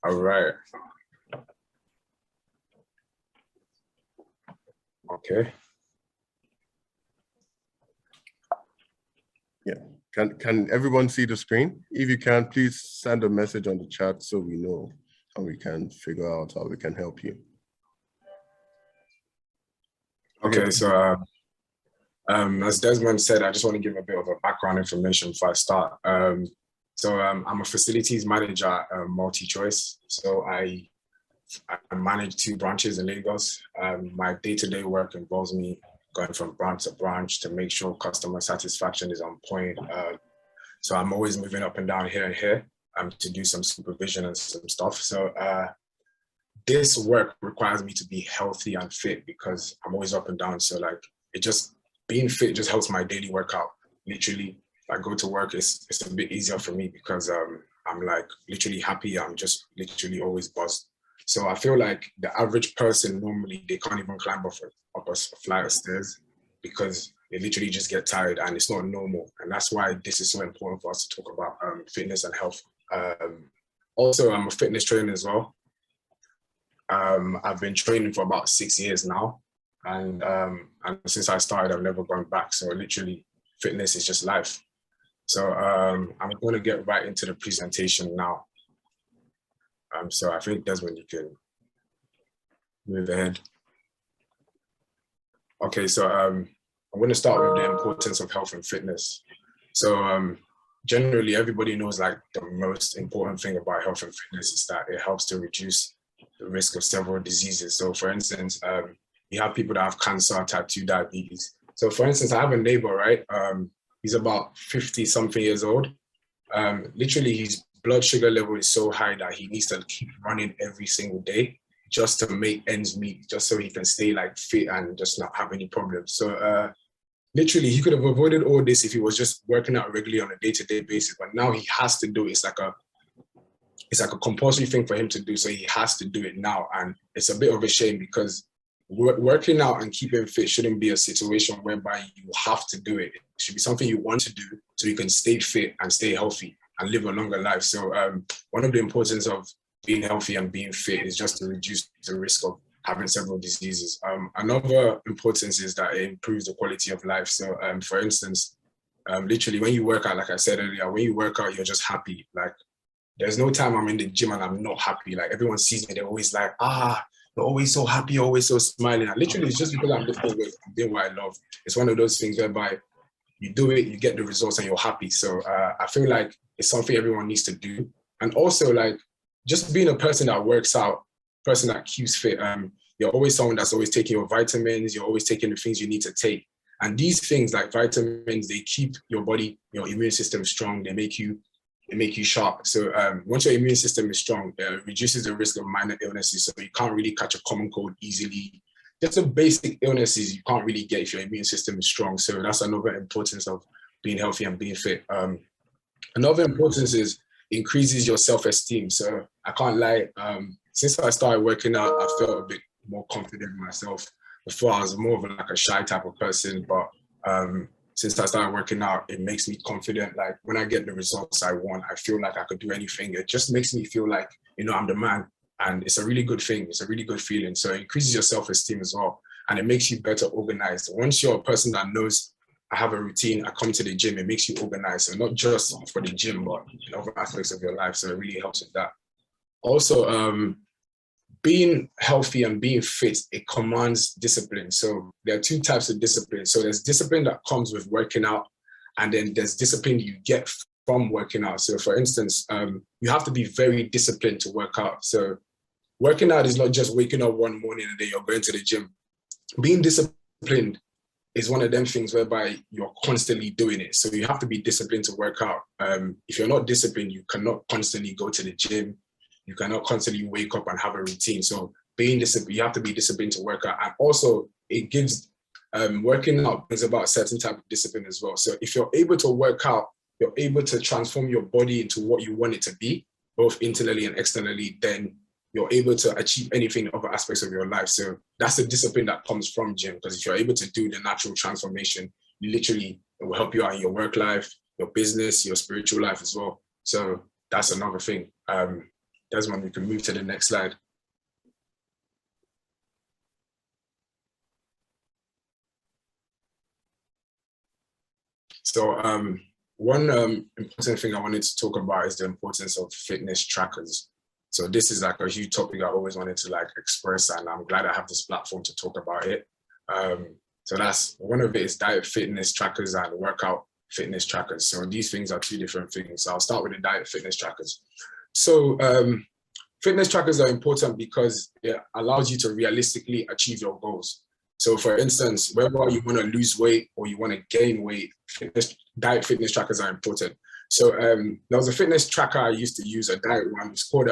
All right. Okay. Yeah. Can everyone see the screen? If you can, please send a message on the chat so we know and we can figure out how we can help you. Okay, so as Desmond said, I just want to give a bit of a background information before I start. I'm a facilities manager at MultiChoice. So I manage 2 branches in Lagos. My day-to-day work involves me going from branch to branch to make sure customer satisfaction is on point. So I'm always moving up and down here and here to do some supervision and some stuff. So this work requires me to be healthy and fit because I'm always up and down. So like being fit just helps my daily workout. Literally, if I go to work, it's a bit easier for me because I'm like literally happy. I'm just literally always buzzed. So I feel like the average person normally they can't even climb up a flight of stairs because they literally just get tired and it's not normal. And that's why this is so important for us to talk about fitness and health. Also, I'm a fitness trainer as well. I've been training for about 6 years now. And since I started, I've never gone back. So literally, fitness is just life. So I'm going to get right into the presentation now. So I think Desmond, you can move ahead. Okay, so I'm going to start with the importance of health and fitness. So generally, everybody knows like the most important thing about health and fitness is that it helps to reduce the risk of several diseases. So for instance, you have people that have cancer, type 2 diabetes. So for instance, I have a neighbor, right? He's about 50 something years old. Literally his blood sugar level is so high that he needs to keep running every single day just to make ends meet, just so he can stay like fit and just not have any problems. So literally he could have avoided all this if he was just working out regularly on a day-to-day basis, but now he has to do it. It's like a compulsory thing for him to do, so he has to do it now. And it's a bit of a shame because working out and keeping fit shouldn't be a situation whereby you have to do it. It should be something you want to do so you can stay fit and stay healthy and live a longer life. So one of the importance of being healthy and being fit is just to reduce the risk of having several diseases. Another importance is that it improves the quality of life. So for instance, literally when you work out, like I said earlier, when you work out, you're just happy. Like there's no time I'm in the gym and I'm not happy. Like everyone sees me, they're always like, you're always so happy, you're always so smiling. And literally it's just because I'm lifting weight, I'm doing what I love. It's one of those things whereby you do it, you get the results and you're happy. So I feel like it's something everyone needs to do. And also like just being a person that works out, person that keeps fit, you're always someone that's always taking your vitamins, you're always taking the things you need to take. And these things like vitamins, they keep your body, your immune system strong, they make you sharp. So once your immune system is strong, it reduces the risk of minor illnesses. So you can't really catch a common cold easily. Just the basic illnesses you can't really get if your immune system is strong. So that's another importance of being healthy and being fit. Another importance is increases your self-esteem. So I can't lie, since I started working out, I felt a bit more confident in myself. Before I was more of like a shy type of person, but since I started working out, it makes me confident. Like when I get the results I want, I feel like I could do anything. It just makes me feel like, I'm the man. And it's a really good thing. It's a really good feeling. So it increases your self-esteem as well. And it makes you better organized. Once you're a person that knows I have a routine, I come to the gym, it makes you organized. So not just for the gym, but in other aspects of your life. So it really helps with that. Also, being healthy and being fit, it commands discipline. So there are 2 types of discipline. So there's discipline that comes with working out, and then there's discipline you get from working out. So for instance, you have to be very disciplined to work out. So working out is not just waking up one morning and then you're going to the gym. Being disciplined is one of them things whereby you're constantly doing it. So you have to be disciplined to work out. If you're not disciplined, you cannot constantly go to the gym. You cannot constantly wake up and have a routine. So being disciplined, you have to be disciplined to work out. And also it gives, working out brings about a certain type of discipline as well. So if you're able to work out, you're able to transform your body into what you want it to be, both internally and externally, then you're able to achieve anything in other aspects of your life. So that's the discipline that comes from gym, because if you're able to do the natural transformation, you literally, it will help you out in your work life, your business, your spiritual life as well. So that's another thing. Desmond, we can move to the next slide. So one important thing I wanted to talk about is the importance of fitness trackers. So this is like a huge topic I always wanted to like express, and I'm glad I have this platform to talk about it. So that's one of it is diet fitness trackers and workout fitness trackers. So these things are two different things. So I'll start with the diet fitness trackers. So fitness trackers are important because it allows you to realistically achieve your goals. So for instance, whether you want to lose weight or you want to gain weight, diet fitness trackers are important. So there was a fitness tracker I used to use, a diet one. It's called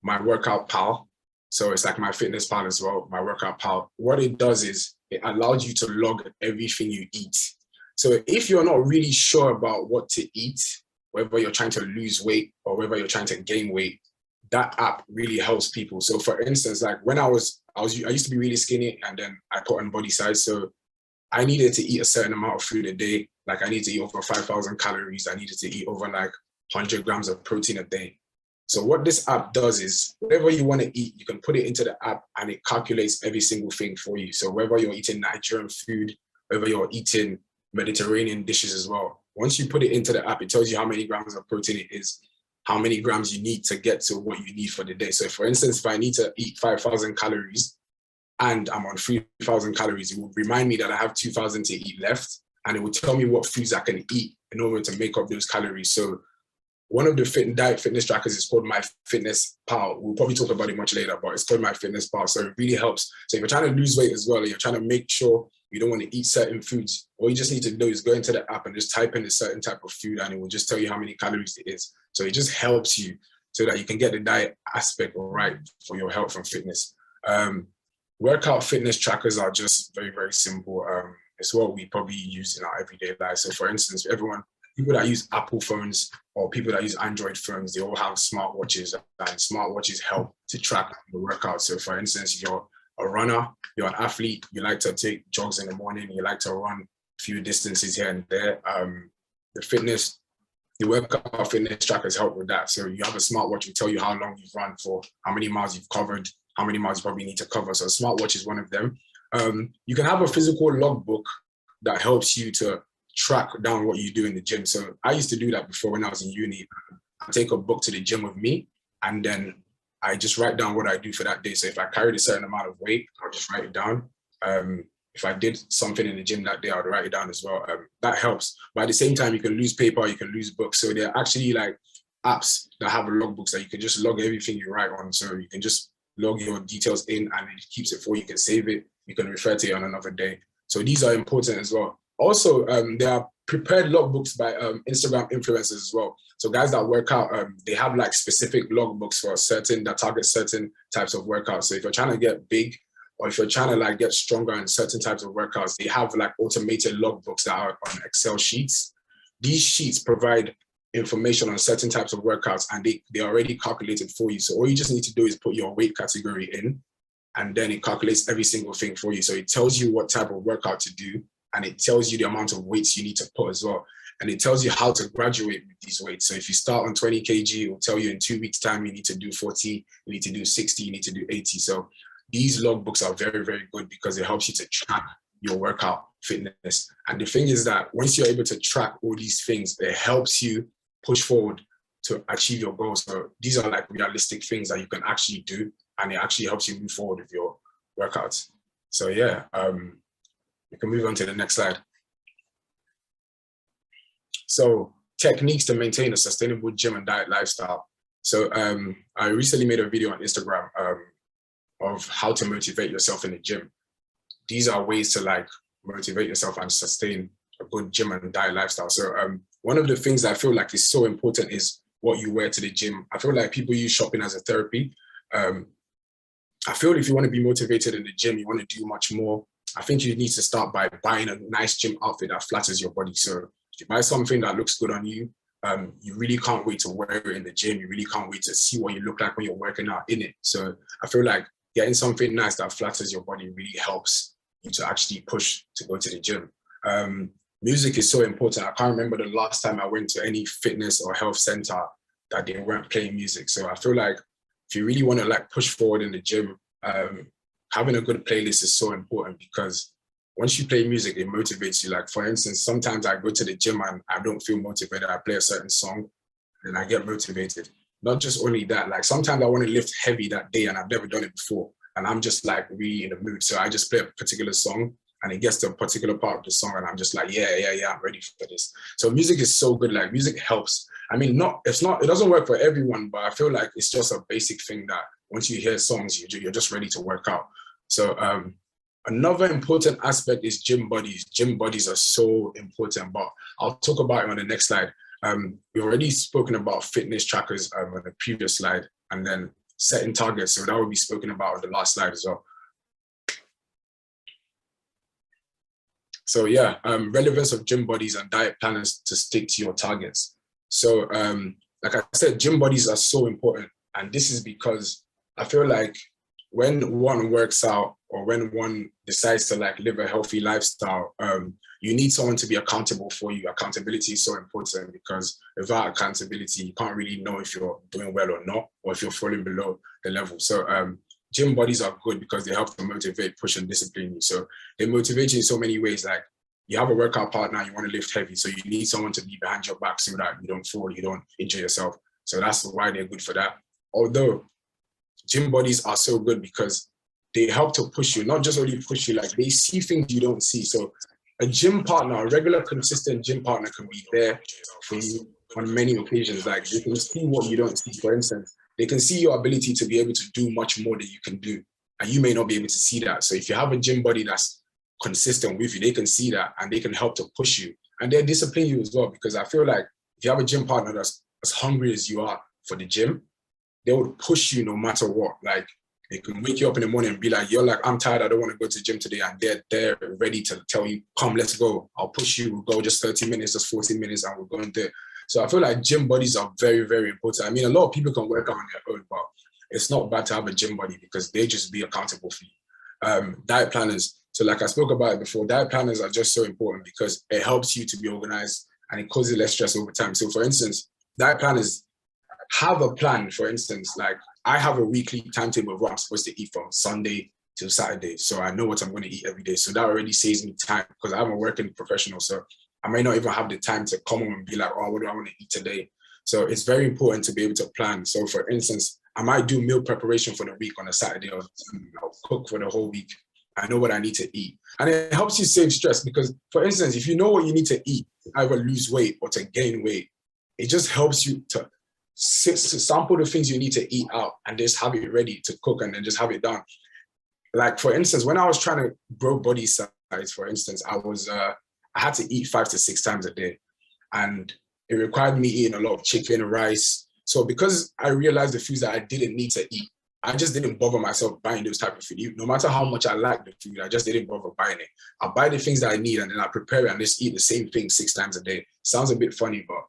My Workout Pal. So it's like My Fitness Pal as well, My Workout Pal. What it does is it allows you to log everything you eat. So if you're not really sure about what to eat, whether you're trying to lose weight or whether you're trying to gain weight, that app really helps people. So for instance, like when I used to be really skinny and then I put on body size. So I needed to eat a certain amount of food a day. Like I need to eat over 5,000 calories. I needed to eat over like 100 grams of protein a day. So what this app does is whatever you want to eat, you can put it into the app and it calculates every single thing for you. So whether you're eating Nigerian food, whether you're eating Mediterranean dishes as well, once you put it into the app, it tells you how many grams of protein it is, how many grams you need to get to what you need for the day. So for instance, if I need to eat 5,000 calories and I'm on 3,000 calories, it will remind me that I have 2,000 to eat left, and it will tell me what foods I can eat in order to make up those calories. So one of the diet fitness trackers is called My Fitness Pal. We'll probably talk about it much later, but it's called My Fitness Pal. So it really helps. So if you're trying to lose weight as well, and you're trying to make sure you don't want to eat certain foods, all you just need to do is go into the app and just type in a certain type of food, and it will just tell you how many calories it is. So it just helps you so that you can get the diet aspect right for your health and fitness. Workout fitness trackers are just very, very simple. It's what we probably use in our everyday life. So for instance, people that use Apple phones or people that use Android phones, they all have smartwatches, and smartwatches help to track the workout. So for instance, you're a runner, you're an athlete, you like to take jogs in the morning, you like to run a few distances here and there. The workout fitness trackers help with that. So you have a smartwatch will tell you how long you've run for, how many miles you've covered, how many miles you probably need to cover. So a smartwatch is one of them. You can have a physical logbook that helps you to track down what you do in the gym. So I used to do that before when I was in uni. I take a book to the gym with me, and then I just write down what I do for that day. So if I carried a certain amount of weight, I'll just write it down. If I did something in the gym that day, I'd write it down as well. That helps. But at the same time, you can lose paper, you can lose books. So there are actually like apps that have logbooks that you can just log everything you write on. So you can just log your details in and it keeps it for you. You can save it. You can refer to it on another day. So these are important as well. Also, there are prepared logbooks by Instagram influencers as well. So guys that work out, they have like specific logbooks for that target certain types of workouts. So if you're trying to get big, or if you're trying to like get stronger in certain types of workouts, they have like automated logbooks that are on Excel sheets. These sheets provide information on certain types of workouts, and they're already calculated for you. So all you just need to do is put your weight category in, and then it calculates every single thing for you. So it tells you what type of workout to do, and it tells you the amount of weights you need to put as well. And it tells you how to graduate with these weights. So if you start on 20 kg, it will tell you in 2 weeks' time, you need to do 40, you need to do 60, you need to do 80. So these logbooks are very, very good because it helps you to track your workout fitness. And the thing is that once you're able to track all these things, it helps you push forward to achieve your goals. So these are like realistic things that you can actually do, and it actually helps you move forward with your workouts. So yeah, we can move on to the next slide. So techniques to maintain a sustainable gym and diet lifestyle. So I recently made a video on Instagram of how to motivate yourself in the gym. These are ways to like motivate yourself and sustain a good gym and diet lifestyle. So one of the things that I feel like is so important is what you wear to the gym. I feel like people use shopping as a therapy. I feel if you want to be motivated in the gym, you want to do much more, I think you need to start by buying a nice gym outfit that flatters your body. So if you buy something that looks good on you, you really can't wait to wear it in the gym. You really can't wait to see what you look like when you're working out in it. So I feel like getting something nice that flatters your body really helps you to actually push to go to the gym. Music is so important. I can't remember the last time I went to any fitness or health center that they weren't playing music. So I feel like if you really want to like push forward in the gym, having a good playlist is so important, because once you play music, it motivates you. Like, for instance, sometimes I go to the gym and I don't feel motivated. I play a certain song and I get motivated. Not just only that, like sometimes I want to lift heavy that day and I've never done it before. And I'm just like really in the mood. So I just play a particular song and it gets to a particular part of the song and I'm just like, yeah, I'm ready for this. So music is so good. Like, music helps. I mean, it doesn't work for everyone, but I feel like it's just a basic thing that once you hear songs, you're just ready to work out. So another important aspect is gym buddies. Gym buddies are so important, but I'll talk about it on the next slide. We've already spoken about fitness trackers on the previous slide, and then setting targets. So that will be spoken about on the last slide as well. So yeah, relevance of gym buddies and diet planners to stick to your targets. So like I said, gym buddies are so important. And this is because I feel like when one works out or when one decides to like live a healthy lifestyle, you need someone to be accountable for you. Accountability is so important, because without accountability, you can't really know if you're doing well or not, or if you're falling below the level. So gym buddies are good because they help to motivate, push, and discipline you. So they motivate you in so many ways. Like, you have a workout partner, you want to lift heavy, so you need someone to be behind your back so that you don't fall, you don't injure yourself. So that's why they're good for that. Although gym buddies are so good because they help to push you, not just only push you, like they see things you don't see. So a gym partner, a regular, consistent gym partner can be there for you on many occasions. Like, they can see what you don't see. For instance, they can see your ability to be able to do much more than you can do, and you may not be able to see that. So if you have a gym buddy that's consistent with you, they can see that and they can help to push you, and they discipline you as well. Because I feel like if you have a gym partner that's as hungry as you are for the gym, they would push you no matter what. Like, they can wake you up in the morning and be like, you're like, I'm tired, I don't want to go to the gym today. And they're ready to tell you, come, let's go. I'll push you, we'll go just 30 minutes, just 40 minutes, and we're going there. So I feel like gym buddies are very, very important. I mean, a lot of people can work out on their own, but it's not bad to have a gym buddy because they just be accountable for you. Diet planners. So like I spoke about it before, diet planners are just so important because it helps you to be organized and it causes less stress over time. So for instance, diet planners have a plan. For instance, like, I have a weekly timetable of what I'm supposed to eat from Sunday to Saturday. So I know what I'm going to eat every day. So that already saves me time, because I'm a working professional. So I may not even have the time to come home and be like, oh, what do I want to eat today? So it's very important to be able to plan. So for instance, I might do meal preparation for the week on a Saturday, or I'll cook for the whole week. I know what I need to eat. And it helps you save stress because, for instance, if you know what you need to eat, either lose weight or to gain weight, it just helps you to sample the things you need to eat out and just have it ready to cook and then just have it done. Like, for instance, when I was trying to grow body size, for instance, I had to eat 5 to 6 times a day, and it required me eating a lot of chicken, rice. So because I realized the foods that I didn't need to eat, I just didn't bother myself buying those type of food. No matter how much I like the food, I just didn't bother buying it. I buy the things that I need and then I prepare it and just eat the same thing 6 times a day. Sounds a bit funny, but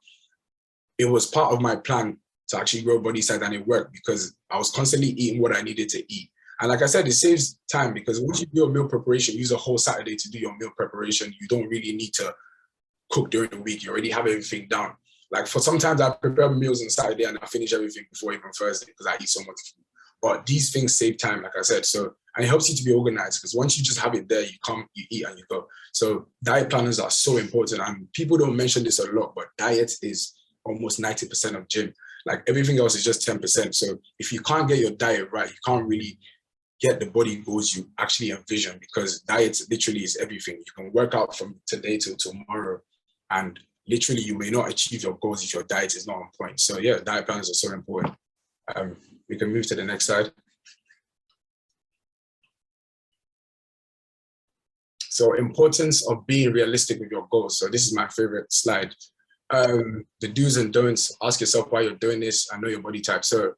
it was part of my plan to actually grow body size, and it worked because I was constantly eating what I needed to eat. And like I said, it saves time because once you do a meal preparation, use a whole Saturday to do your meal preparation. You don't really need to cook during the week. You already have everything down. Like, for sometimes I prepare meals on Saturday and I finish everything before even Thursday because I eat so much food. But these things save time, like I said. So, and it helps you to be organized because once you just have it there, you come, you eat, and you go. So diet planners are so important, and people don't mention this a lot, but diet is almost 90% of gym. Like, everything else is just 10%. So if you can't get your diet right, you can't really get the body goals you actually envision, because diet literally is everything. You can work out from today till tomorrow, and literally you may not achieve your goals if your diet is not on point. So yeah, diet plans are so important. We can move to the next slide. So, importance of being realistic with your goals. So this is my favorite slide. The do's and don'ts. Ask yourself why you're doing this. I know your body type. So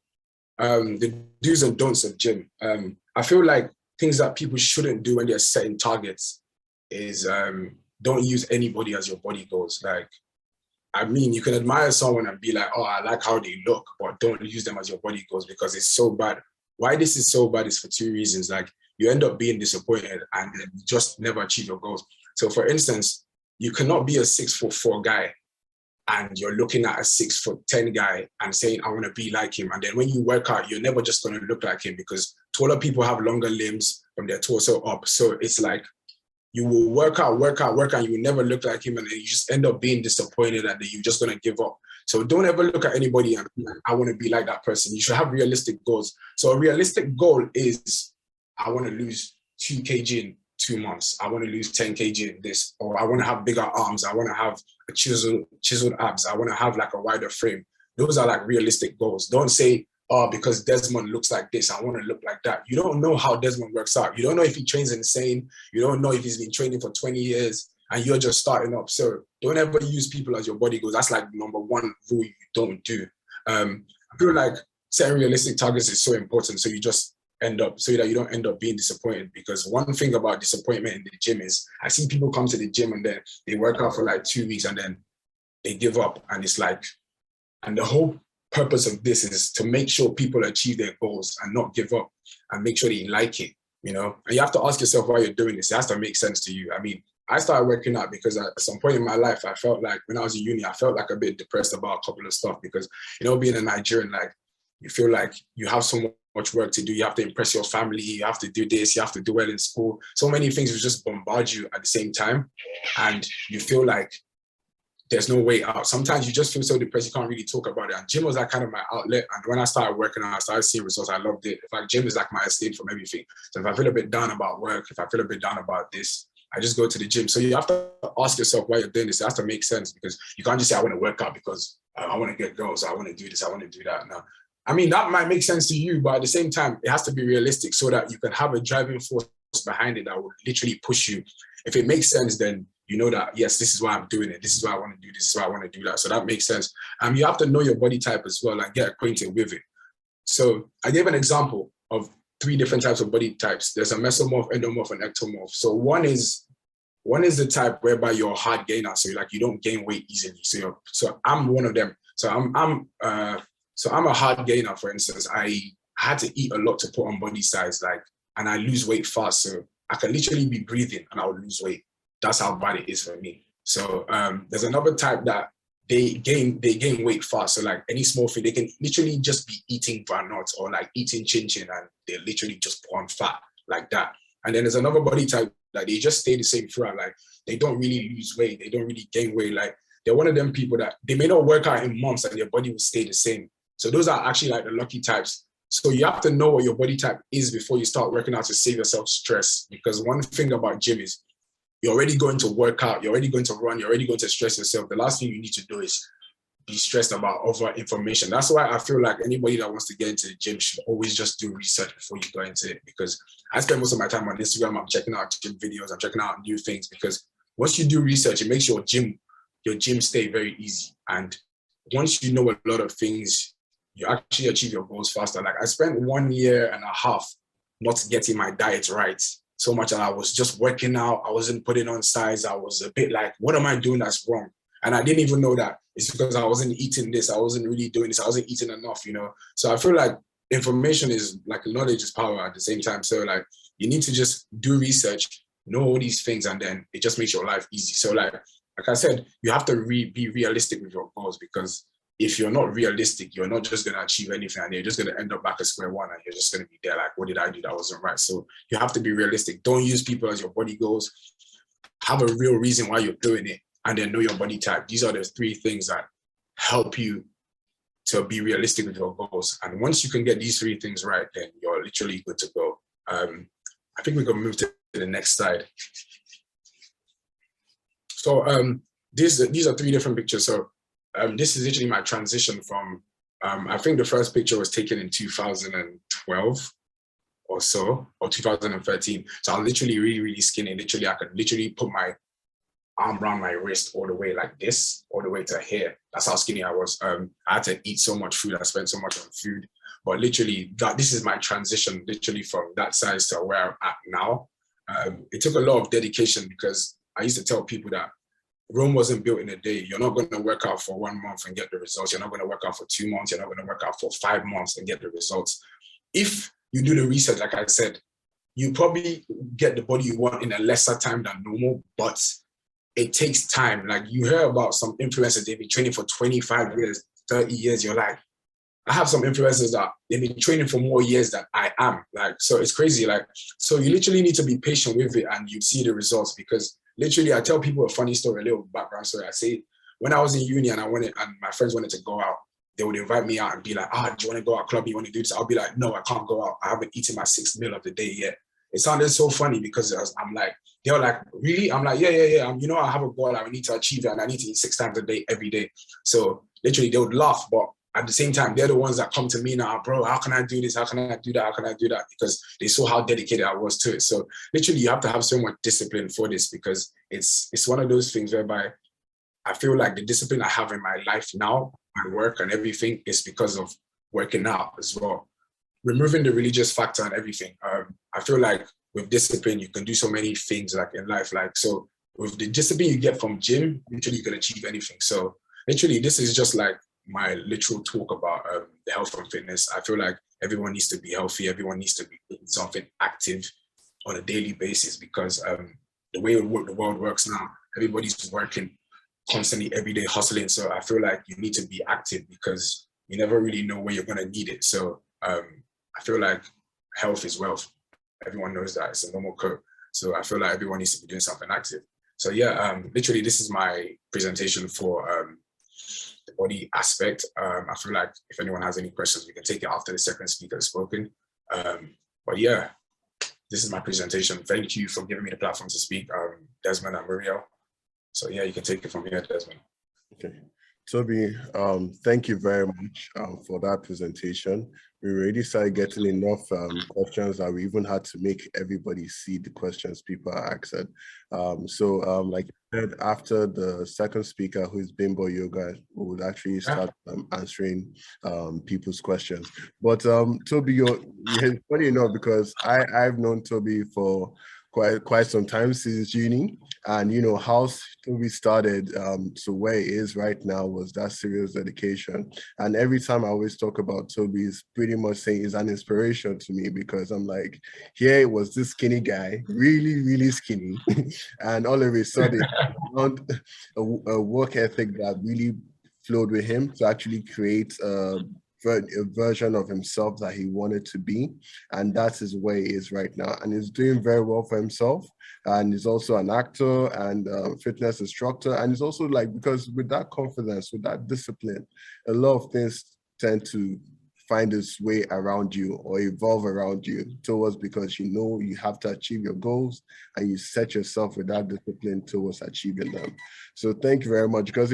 the do's and don'ts of gym. I feel like things that people shouldn't do when they're setting targets is don't use anybody as your body goals. Like, I mean, you can admire someone and be like, oh, I like how they look, but don't use them as your body goals because it's so bad. Why this is so bad is for 2 reasons. Like, you end up being disappointed and you just never achieve your goals. So for instance, you cannot be a 6'4" guy and you're looking at a 6'10" guy and saying, I want to be like him. And then when you work out, you're never just going to look like him, because taller people have longer limbs from their torso up. So it's like you will work out, and you will never look like him. And then you just end up being disappointed, and then you're just going to give up. So don't ever look at anybody and be like, I want to be like that person. You should have realistic goals. So a realistic goal is, I want to lose 2 kg in 2 months. I want to lose 10 kg in this, or I want to have bigger arms. I want to have a chiseled abs. I want to have like a wider frame. Those are like realistic goals. Don't say, oh, because Desmond looks like this, I want to look like that. You don't know how Desmond works out. You don't know if he trains insane. You don't know if he's been training for 20 years and you're just starting up. So don't ever use people as your body goals. That's like number one rule you don't do. I feel like setting realistic targets is so important. So you just end up, so that you don't end up being disappointed. Because one thing about disappointment in the gym is, I see people come to the gym and then they work out for like 2 weeks and then they give up. And it's like, and the whole purpose of this is to make sure people achieve their goals and not give up, and make sure they like it, you know? And you have to ask yourself why you're doing this. It has to make sense to you. I mean, I started working out because at some point in my life, I felt like when I was in uni, I felt like a bit depressed about a couple of stuff, because, you know, being a Nigerian, like, you feel like you have so much work to do. You have to impress your family. You have to do this. You have to do well in school. So many things will just bombard you at the same time. And you feel like there's no way out. Sometimes you just feel so depressed, you can't really talk about it. And gym was like kind of my outlet. And when I started working out, I started seeing results. I loved it. In fact, gym is like my escape from everything. So if I feel a bit down about work, if I feel a bit down about this, I just go to the gym. So you have to ask yourself why you're doing this. It has to make sense, because you can't just say, I want to work out because I want to get girls. I want to do this. I want to do that. No. I mean, that might make sense to you, but at the same time, it has to be realistic so that you can have a driving force behind it that will literally push you. If it makes sense, then you know that, yes, this is why I'm doing it. This is why I want to do this. This is why I want to do that. So that makes sense. You have to know your body type as well and get acquainted with it. So I gave an example of 3 different types of body types. There's a mesomorph, endomorph, and ectomorph. So one is the type whereby you're a hard gainer. So like you don't gain weight easily. So I'm one of them. So I'm a hard gainer, for instance. I had to eat a lot to put on body size, and I lose weight fast. So I can literally be breathing and I'll lose weight. That's how bad it is for me. So there's another type that they gain weight fast. So like any small thing, they can literally just be eating granuts or like eating chin chin, and they literally just put on fat like that. And then there's another body type that they just stay the same throughout. Like they don't really lose weight. They don't really gain weight. Like they're one of them people that they may not work out in months and their body will stay the same. So those are actually like the lucky types. So you have to know what your body type is before you start working out to save yourself stress. Because one thing about gym is you're already going to work out, you're already going to run, you're already going to stress yourself. The last thing you need to do is be stressed about other information. That's why I feel like anybody that wants to get into the gym should always just do research before you go into it. Because I spend most of my time on Instagram, I'm checking out gym videos, I'm checking out new things. Because once you do research, it makes your gym stay very easy. And once you know a lot of things, you actually achieve your goals faster. Like I spent 1.5 years not getting my diet right. So much that I was just working out. I wasn't putting on size. I was a bit like, what am I doing that's wrong? And I didn't even know that it's because I wasn't eating this. I wasn't really doing this. I wasn't eating enough, you know? So I feel like information is like knowledge is power at the same time. So like you need to just do research, know all these things, and then it just makes your life easy. So like I said, you have to be realistic with your goals, because if you're not realistic, you're not just going to achieve anything, and you're just going to end up back at square one, and you're just going to be there like, what did I do that wasn't right? So you have to be realistic. Don't use people as your body goals. Have a real reason why you're doing it, and then know your body type. These are the 3 things that help you to be realistic with your goals. And once you can get these 3 things right, then you're literally good to go. I think we can move to the next slide. So these are 3 different pictures. So this is literally my transition from, I think the first picture was taken in 2012 or so, or 2013. So I was literally really, really skinny. Literally, I could literally put my arm around my wrist all the way like this, all the way to here. That's how skinny I was. I had to eat so much food. I spent so much on food. But literally, this is my transition, literally from that size to where I'm at now. It took a lot of dedication, because I used to tell people that Rome wasn't built in a day. You're not going to work out for 1 month and get the results. You're not going to work out for 2 months. You're not going to work out for 5 months and get the results. If you do the research, like I said, you probably get the body you want in a lesser time than normal, but it takes time. Like you hear about some influencers, they've been training for 25 years, 30 years. You're like, I have some influencers that they've been training for more years than I am. Like, so it's crazy. Like, so you literally need to be patient with it and you see the results, because literally I tell people a funny story, a little background story. I say, when I was in uni and my friends wanted to go out, they would invite me out and be like, do you want to go out club? You want to do this? I'll be like, no, I can't go out. I haven't eaten my 6th meal of the day yet. It sounded so funny because I'm like, they were like, really? I'm like, yeah. You know, I have a goal. I need to achieve it and I need to eat 6 times a day, every day. So literally they would laugh, but at the same time, they're the ones that come to me now, bro, how can I do this? How can I do that? How can I do that? Because they saw how dedicated I was to it. So literally you have to have so much discipline for this, because it's one of those things whereby I feel like the discipline I have in my life now, my work and everything, is because of working out as well. Removing the religious factor and everything, I feel like with discipline, you can do so many things like in life. Like, so with the discipline you get from gym, literally you can achieve anything. So literally this is just like my literal talk about the health and fitness. I feel like everyone needs to be healthy. Everyone needs to be doing something active on a daily basis, because the way the world works now, everybody's working constantly, every day hustling. So I feel like you need to be active, because you never really know when you're going to need it. So I feel like health is wealth. Everyone knows that. It's a normal quote. So I feel like everyone needs to be doing something active. So yeah, literally this is my presentation for the body aspect. I feel like if anyone has any questions, we can take it after the second speaker has spoken. But yeah, this is my presentation. Thank you for giving me the platform to speak, Desmond and Muriel. So yeah, you can take it from here, Desmond. Okay. Tobi, thank you very much for that presentation. We already started getting enough questions that we even had to make everybody see the questions people are asking. Like you said, after the second speaker, who is bimbo.yoga, we would actually start answering people's questions. But Tobi, it's funny enough, because I've known Tobi for quite some time since uni, and you know how Tobi started to where he is right now was that serious dedication. And every time I always talk about Tobi, is pretty much saying he's an inspiration to me, because I'm like, here it was this skinny guy, really skinny, and all of a sudden found a work ethic that really flowed with him to actually create a version of himself that he wanted to be, and that is where he is right now, and he's doing very well for himself. And he's also an actor and fitness instructor, and he's also like, because with that confidence, with that discipline, a lot of things tend to find its way around you or evolve around you towards, because you know you have to achieve your goals and you set yourself with that discipline towards achieving them. So thank you very much, because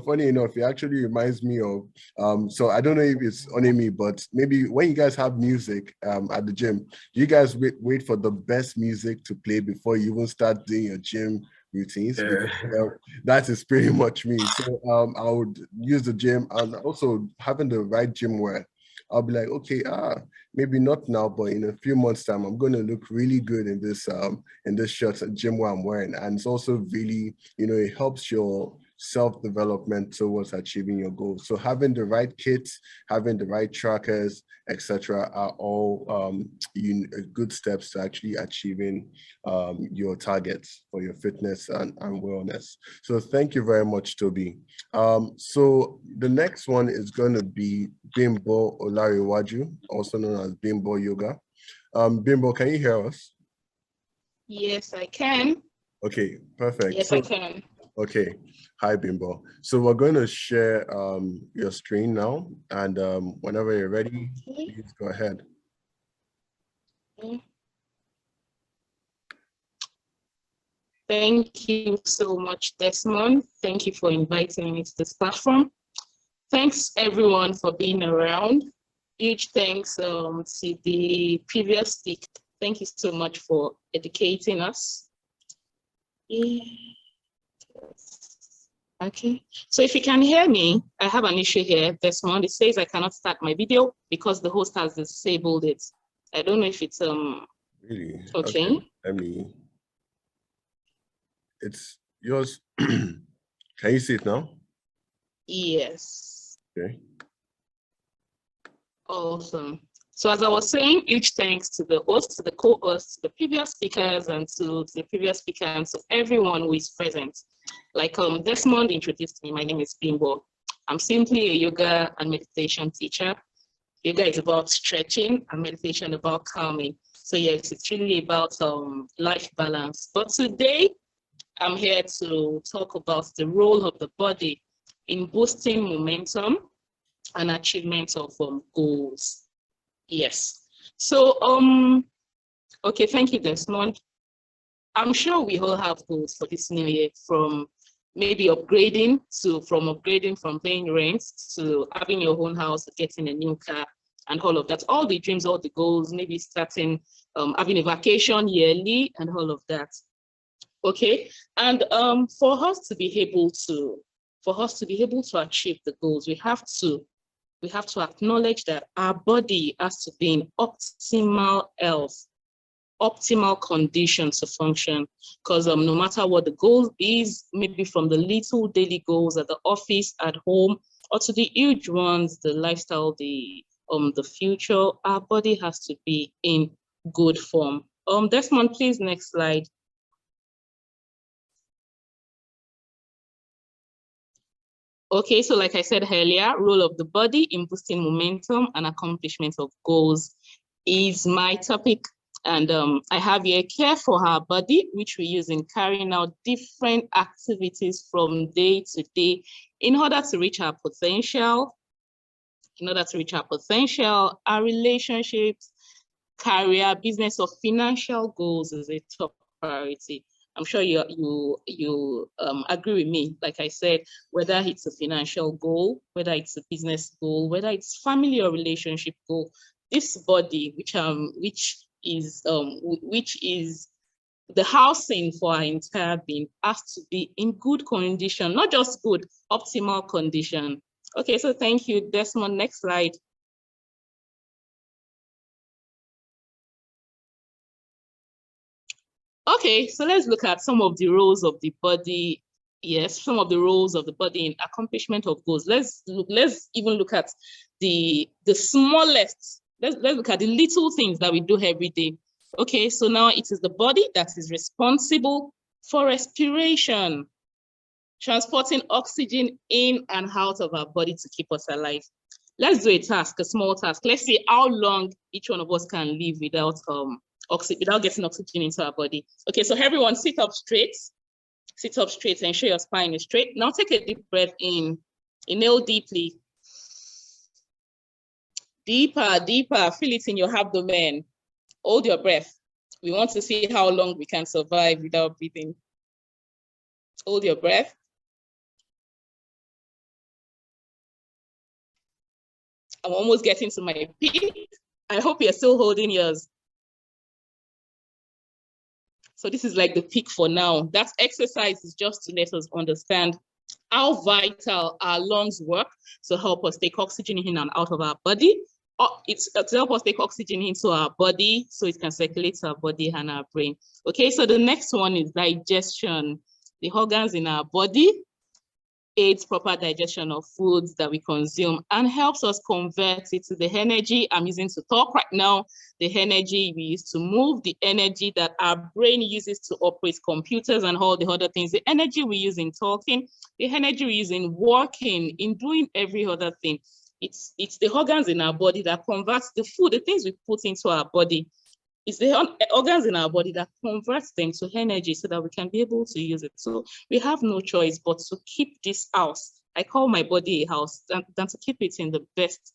funny enough, it actually reminds me of so I don't know if it's only me, but maybe when you guys have music at the gym, you guys wait for the best music to play before you even start doing your gym routines. Yeah. That is pretty much me. So I would use the gym, and also having the right gym wear. I'll be like, okay, maybe not now, but in a few months' time, I'm going to look really good in this shirt and gym wear I'm wearing. And it's also really, it helps your self-development towards achieving your goals. So having the right kits, having the right trackers, etc., are all good steps to actually achieving your targets for your fitness and wellness. So thank you very much, Tobi. So the next one is going to be Bimbo Olariwaju, also known as bimbo.yoga. Bimbo, can you hear us? Yes, I can. Okay, perfect. Yes, I can. Okay, hi Bimbo. So we're going to share your screen now, and whenever you're ready, please go ahead. Thank you so much, Desmond. Thank you for inviting me to this platform. Thanks everyone for being around. Huge thanks to the previous speaker. Thank you so much for educating us. Okay, so if you can hear me, I have an issue here, Desmond. It says I cannot start my video because the host has disabled it. I don't know if it's really okay. Let me. It's yours. Can you see it now? Yes. Okay. Awesome. So as I was saying, huge thanks to the host, to the co-host, to the previous speakers, and to the previous speaker, and to everyone who is present. Like Desmond introduced me, my name is Bimbo. I'm simply a yoga and meditation teacher. Yoga is about stretching and meditation about calming. So yes, it's really about life balance. But today, I'm here to talk about the role of the body in boosting momentum and achievement of goals. Yes. So, okay, thank you, Desmond. I'm sure we all have goals for this new year, from maybe upgrading from paying rent to having your own house, getting a new car, and all of that. All the dreams, all the goals, maybe starting having a vacation yearly and all of that. Okay, and for us to be able to achieve the goals, we have to acknowledge that our body has to be in optimal health, optimal conditions to function. Because no matter what the goal is, maybe from the little daily goals at the office, at home, or to the huge ones, the lifestyle, the future, our body has to be in good form. Desmond, please, next slide. Okay, so like I said earlier, role of the body in boosting momentum and accomplishment of goals is my topic. And I have here care for our body, which we use in carrying out different activities from day to day in order to reach our potential. Our relationships, career, business, or financial goals is a top priority. I'm sure you agree with me. Like I said, whether it's a financial goal, whether it's a business goal, whether it's family or relationship goal, this body, which is the housing for our entire being, has to be in good condition, not just good, optimal condition. Okay, so thank you, Desmond. Next slide. Okay, so let's look at some of the roles of the body. Yes, some of the roles of the body in accomplishment of goals. Let's even look at the smallest. Let's look at the little things that we do every day. Okay, so now it is the body that is responsible for respiration, transporting oxygen in and out of our body to keep us alive. Let's do a small task. Let's see how long each one of us can live without getting oxygen into our body. Okay, so everyone sit up straight. Sit up straight, ensure your spine is straight. Now take a deep breath in. Inhale deeply. Deeper, deeper, feel it in your abdomen. Hold your breath. We want to see how long we can survive without breathing. Hold your breath. I'm almost getting to my peak. I hope you're still holding yours. So this is like the peak for now. That exercise is just to let us understand how vital our lungs work to help us take oxygen in and out of our body. It's to help us take oxygen into our body so it can circulate to our body and our brain. Okay, so the next one is digestion. The organs in our body aids proper digestion of foods that we consume and helps us convert it to the energy I'm using to talk right now, the energy we use to move, the energy that our brain uses to operate computers and all the other things, the energy we use in talking, the energy we use in working, in doing every other thing. It's the organs in our body that converts the food, the things we put into our body. It's the organs in our body that converts them to energy so that we can be able to use it. So we have no choice but to keep this house. I call my body a house, than to keep it in the best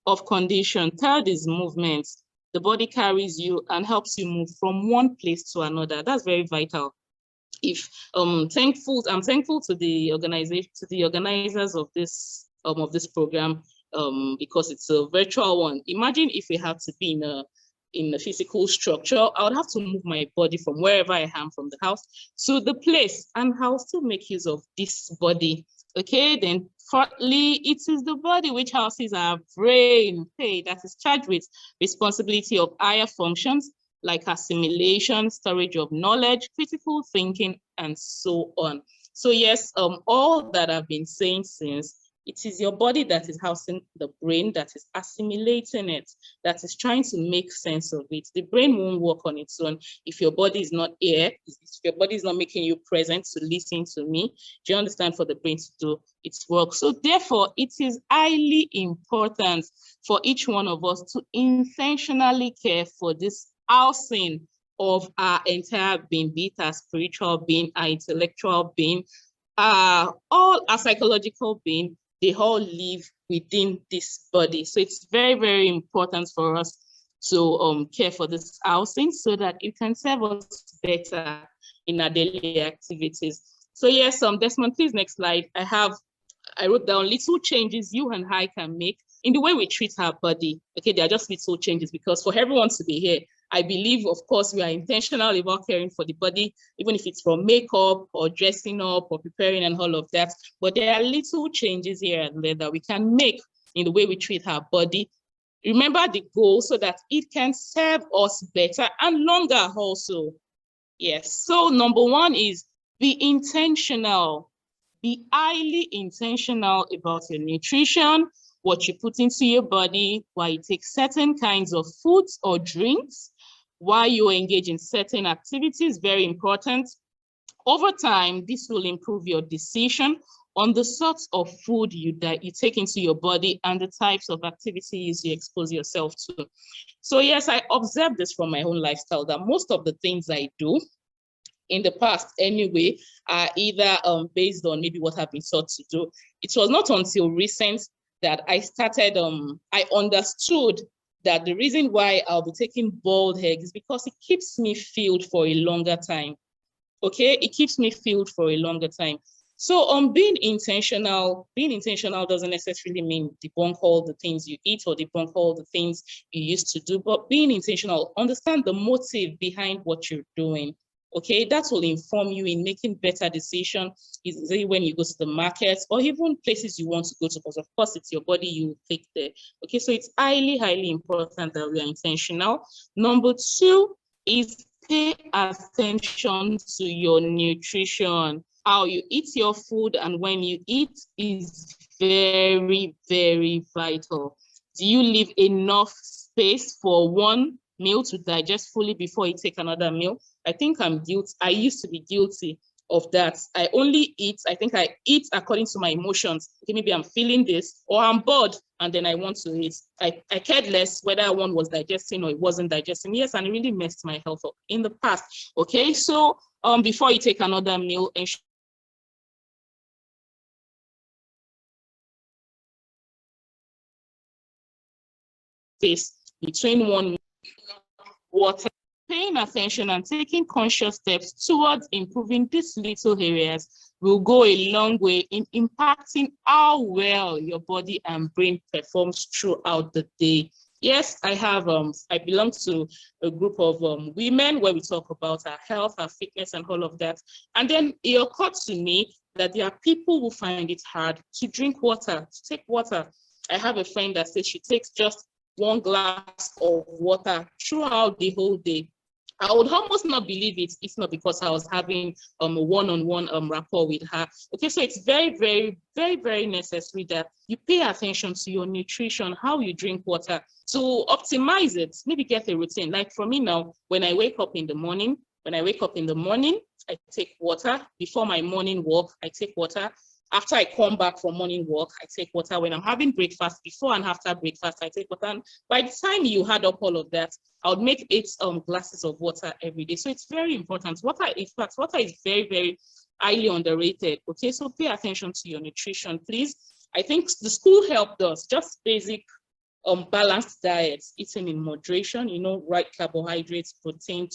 of condition. Third is movement. The body carries you and helps you move from one place to another. That's very vital. I'm thankful to the organizers of this program because it's a virtual one. Imagine if we had to be in a physical structure, I would have to move my body from wherever I am, from the house to the place, and I'll still make use of this body. Okay, then fourthly, it is the body which houses our brain, okay, that is charged with responsibility of higher functions like assimilation, storage of knowledge, critical thinking, and so on. So yes, all that I've been saying since It is your body that is housing the brain, that is assimilating it, that is trying to make sense of it. The brain won't work on its own if your body is not here, if your body is not making you present to listen to me. Do you understand? For the brain to do its work. So therefore, it is highly important for each one of us to intentionally care for this housing of our entire being, be it our spiritual being, our intellectual being, all our psychological being. They all live within this body. So it's very, very important for us to care for this housing so that it can serve us better in our daily activities. So yes, Desmond, please, next slide. I wrote down little changes you and I can make in the way we treat our body. Okay, they are just little changes because for everyone to be here, I believe, of course, we are intentional about caring for the body, even if it's from makeup or dressing up or preparing and all of that. But there are little changes here and there that we can make in the way we treat our body. Remember the goal so that it can serve us better and longer also. Yes, so number one is be intentional. Be highly intentional about your nutrition, what you put into your body, why you take certain kinds of foods or drinks, why you engage in certain activities, very important. Over time, this will improve your decision on the sorts of food you take into your body and the types of activities you expose yourself to. So yes, I observed this from my own lifestyle that most of the things I do in the past anyway are either based on maybe what I've been taught to do. It was not until recent that I started, I understood that the reason why I'll be taking boiled eggs is because it keeps me filled for a longer time. Okay, it keeps me filled for a longer time. So being intentional doesn't necessarily mean debunk all the things you eat or debunk all the things you used to do, but being intentional, understand the motive behind what you're doing. Okay, that will inform you in making better decisions when you go to the market or even places you want to go to, because of course it's your body you take there. Okay, so it's highly, highly important that we are intentional. Number two is pay attention to your nutrition. How you eat your food and when you eat is very, very vital. Do you leave enough space for one meal to digest fully before you take another meal? I think I'm guilty. I used to be guilty of that. I only eat, I think I eat according to my emotions. Okay, maybe I'm feeling this or I'm bored and then I want to eat. I cared less whether one was digesting or it wasn't digesting. Yes, and it really messed my health up in the past. Okay, so before you take another meal, ensure space between one meal, water. Paying attention and taking conscious steps towards improving these little areas will go a long way in impacting how well your body and brain performs throughout the day. Yes, I belong to a group of women where we talk about our health, our fitness, and all of that. And then it occurred to me that there are people who find it hard to drink water, to take water. I have a friend that says she takes just 1 glass of water throughout the whole day. I would almost not believe it. It's not because I was having a one-on-one rapport with her. Okay, so it's very, very, very, very necessary that you pay attention to your nutrition, how you drink water, to optimize it. Maybe get a routine. Like for me now, when I wake up in the morning, I take water. Before my morning walk, I take water. After I come back from morning walk, I take water. When I'm having breakfast, before and after breakfast, I take water. And by the time you add up all of that, I would make 8 glasses of water every day. So it's very important. Water, in fact, water is very, very highly underrated. Okay, so pay attention to your nutrition, please. I think the school helped us, just basic balanced diets, eating in moderation, right carbohydrates, protein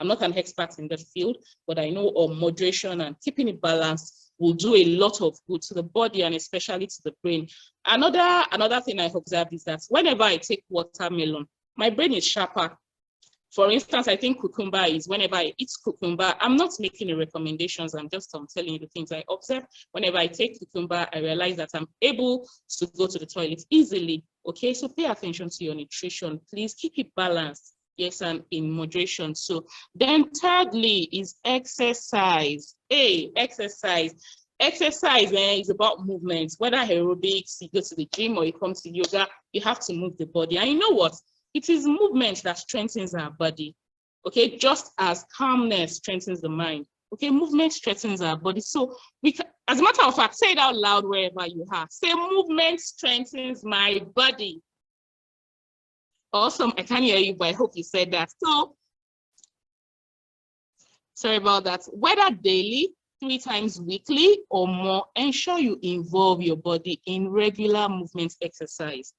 I'm not an expert in the field, but I know moderation and keeping it balanced will do a lot of good to the body and especially to the brain. Another thing I observed is that whenever I take watermelon, my brain is sharper. For instance, I think cucumber is, whenever I eat cucumber, I'm not making any recommendations, I'm just telling you the things I observe. Whenever I take cucumber, I realize that I'm able to go to the toilet easily. Okay, so pay attention to your nutrition. Please keep it balanced. Yes, and in moderation. So then thirdly is exercise. Exercise. exercise is about movement. Whether aerobics, you go to the gym or you come to yoga, you have to move the body. And you know what? It is movement that strengthens our body. Okay, just as calmness strengthens the mind. Okay, movement strengthens our body. So we can, as a matter of fact, say it out loud wherever you are. Say, movement strengthens my body. Awesome. I can't hear you, but I hope you said that. So, sorry about that. Whether daily, 3 times weekly or more, ensure you involve your body in regular movement exercise.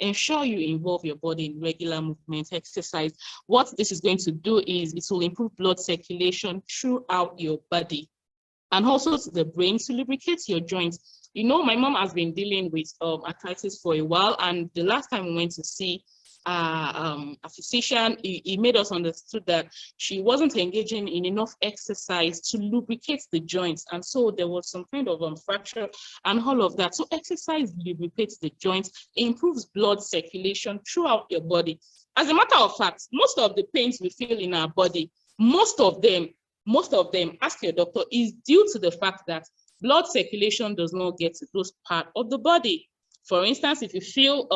Ensure you involve your body in regular movement exercise. What this is going to do is it will improve blood circulation throughout your body and also to the brain to lubricate your joints. You know, my mom has been dealing with arthritis for a while, and the last time we went to see a physician, he made us understood that she wasn't engaging in enough exercise to lubricate the joints, and so there was some kind of fracture and all of that. So exercise lubricates the joints, improves blood circulation throughout your body. As a matter of fact, most of the pains we feel in our body, most of them, ask your doctor, is due to the fact that blood circulation does not get to those parts of the body. For instance, if you feel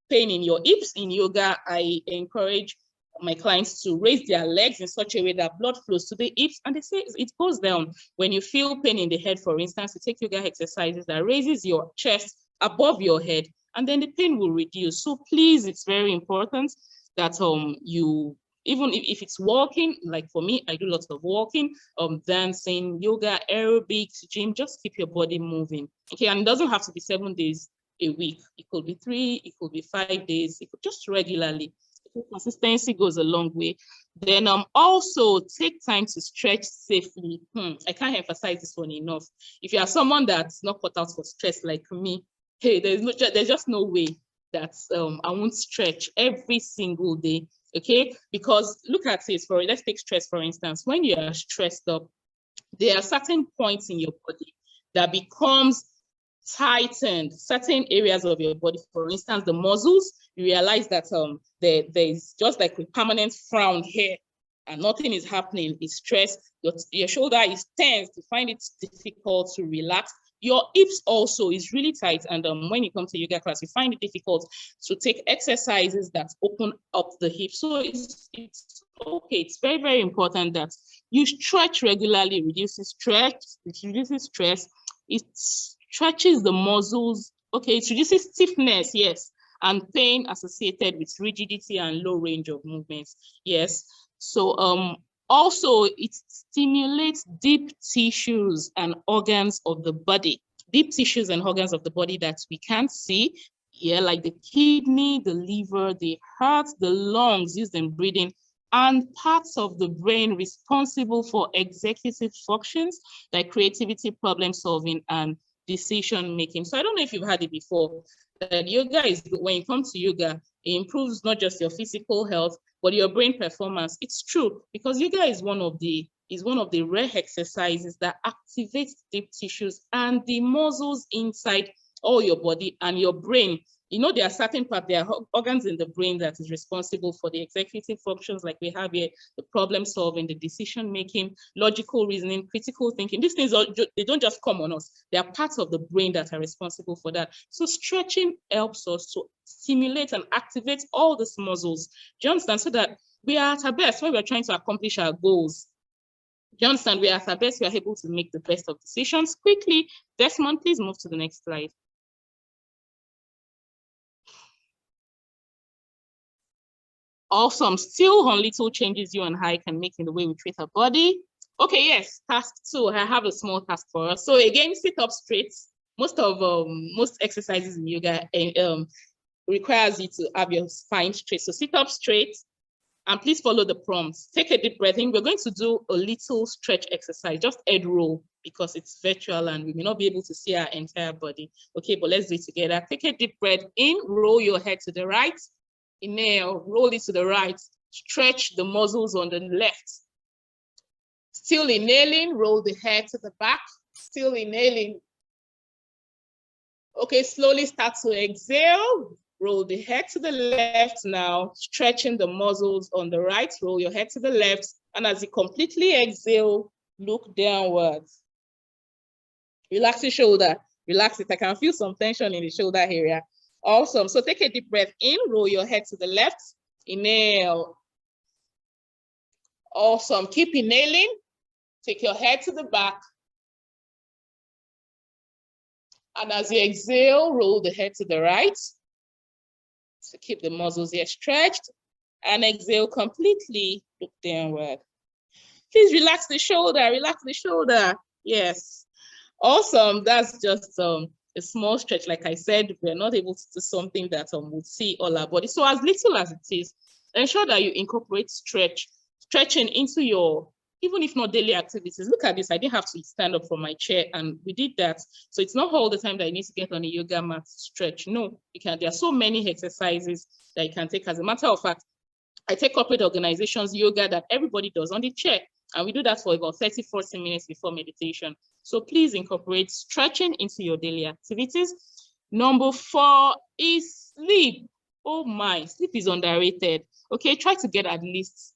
pain in your hips in yoga, I encourage my clients to raise their legs in such a way that blood flows to the hips, and they say it goes down. When you feel pain in the head, for instance, you take yoga exercises that raises your chest above your head, and then the pain will reduce. So please, it's very important that you, even if it's walking, like for me, I do lots of walking, dancing, yoga, aerobics, gym, just keep your body moving. Okay, and it doesn't have to be 7 days a week. It could be 3, it could be 5 days, it could just regularly. Consistency goes a long way. Then also take time to stretch safely. I can't emphasize this one enough. If you are someone that's not cut out for stress like me, hey, there's just no way that I won't stretch every single day. Okay, because look at this. Let's take stress for instance. When you are stressed up, there are certain points in your body that becomes tightened, certain areas of your body. For instance, the muscles, you realize that there's just like a permanent frown here and nothing is happening. It's stress. Your shoulder is tense. You find it difficult to relax. Your hips also is really tight, and when you come to yoga class, you find it difficult to take exercises that open up the hips. So it's okay. It's very, very important that you stretch regularly. Reduces stress. It reduces stress. It stretches the muscles. Okay, it reduces stiffness. Yes, and pain associated with rigidity and low range of movements. Yes. So also, it stimulates deep tissues and organs of the body. Deep tissues and organs of the body that we can't see, yeah, like the kidney, the liver, the heart, the lungs used in breathing, and parts of the brain responsible for executive functions like creativity, problem solving, and decision making. So I don't know if you've had it before, that yoga is, when you come to yoga, it improves not just your physical health, but your brain performance. It's true, because yoga is one of the rare exercises that activates deep tissues and the muscles inside all your body and your brain. You know, there are certain parts, there are organs in the brain that is responsible for the executive functions, like we have here, the problem solving, the decision making, logical reasoning, critical thinking. These things, they don't just come on us. They are parts of the brain that are responsible for that. So stretching helps us to stimulate and activate all these muscles. Do you understand? So that we are at our best when we're trying to accomplish our goals. Do you understand? We are at our best, we are able to make the best of decisions quickly. Desmond, please move to the next slide. Awesome. Still on little changes you and I can make in the way we treat our body. Okay, yes, task 2. I have a small task for us. So again, sit up straight. Most exercises in yoga requires you to have your spine straight. So sit up straight and please follow the prompts. Take a deep breath in. We're going to do a little stretch exercise, just head roll, because it's virtual and we may not be able to see our entire body. Okay, but let's do it together. Take a deep breath in, roll your head to the right. Inhale, roll it to the right, stretch the muscles on the left. Still inhaling, roll the head to the back, still inhaling. Okay, slowly start to exhale, roll the head to the left now, stretching the muscles on the right, roll your head to the left, and as you completely exhale, look downwards. Relax your shoulder. Relax it. I can feel some tension in the shoulder area. Awesome. So take a deep breath in. Roll your head to the left. Inhale. Awesome. Keep inhaling. Take your head to the back. And as you exhale, roll the head to the right. So keep the muscles here stretched. And exhale completely. Look downward. Please relax the shoulder. Relax the shoulder. Yes. Awesome. That's just a small stretch. Like I said, we're not able to do something that would see all our body. So as little as it is, ensure that you incorporate stretching into your, even if not daily activities. Look at this. I didn't have to stand up from my chair, and we did that. So it's not all the time that you need to get on a yoga mat to stretch. No, you can. There are so many exercises that you can take. As a matter of fact, I take corporate organizations yoga that everybody does on the chair. And we do that for about 30, 40 minutes before meditation. So please incorporate stretching into your daily activities. Number 4 is sleep. Oh my, sleep is underrated. Okay, try to get at least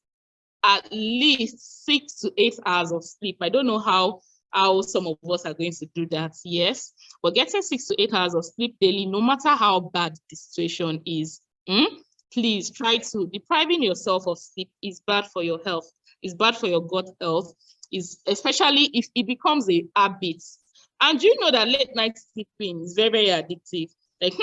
6 to 8 hours of sleep. I don't know how some of us are going to do that, yes, but getting 6 to 8 hours of sleep daily, no matter how bad the situation is, please try to. Depriving yourself of sleep is bad for your health. It's bad for your gut health, especially if it becomes a habit. And you know that late night sleeping is very, very addictive. Like,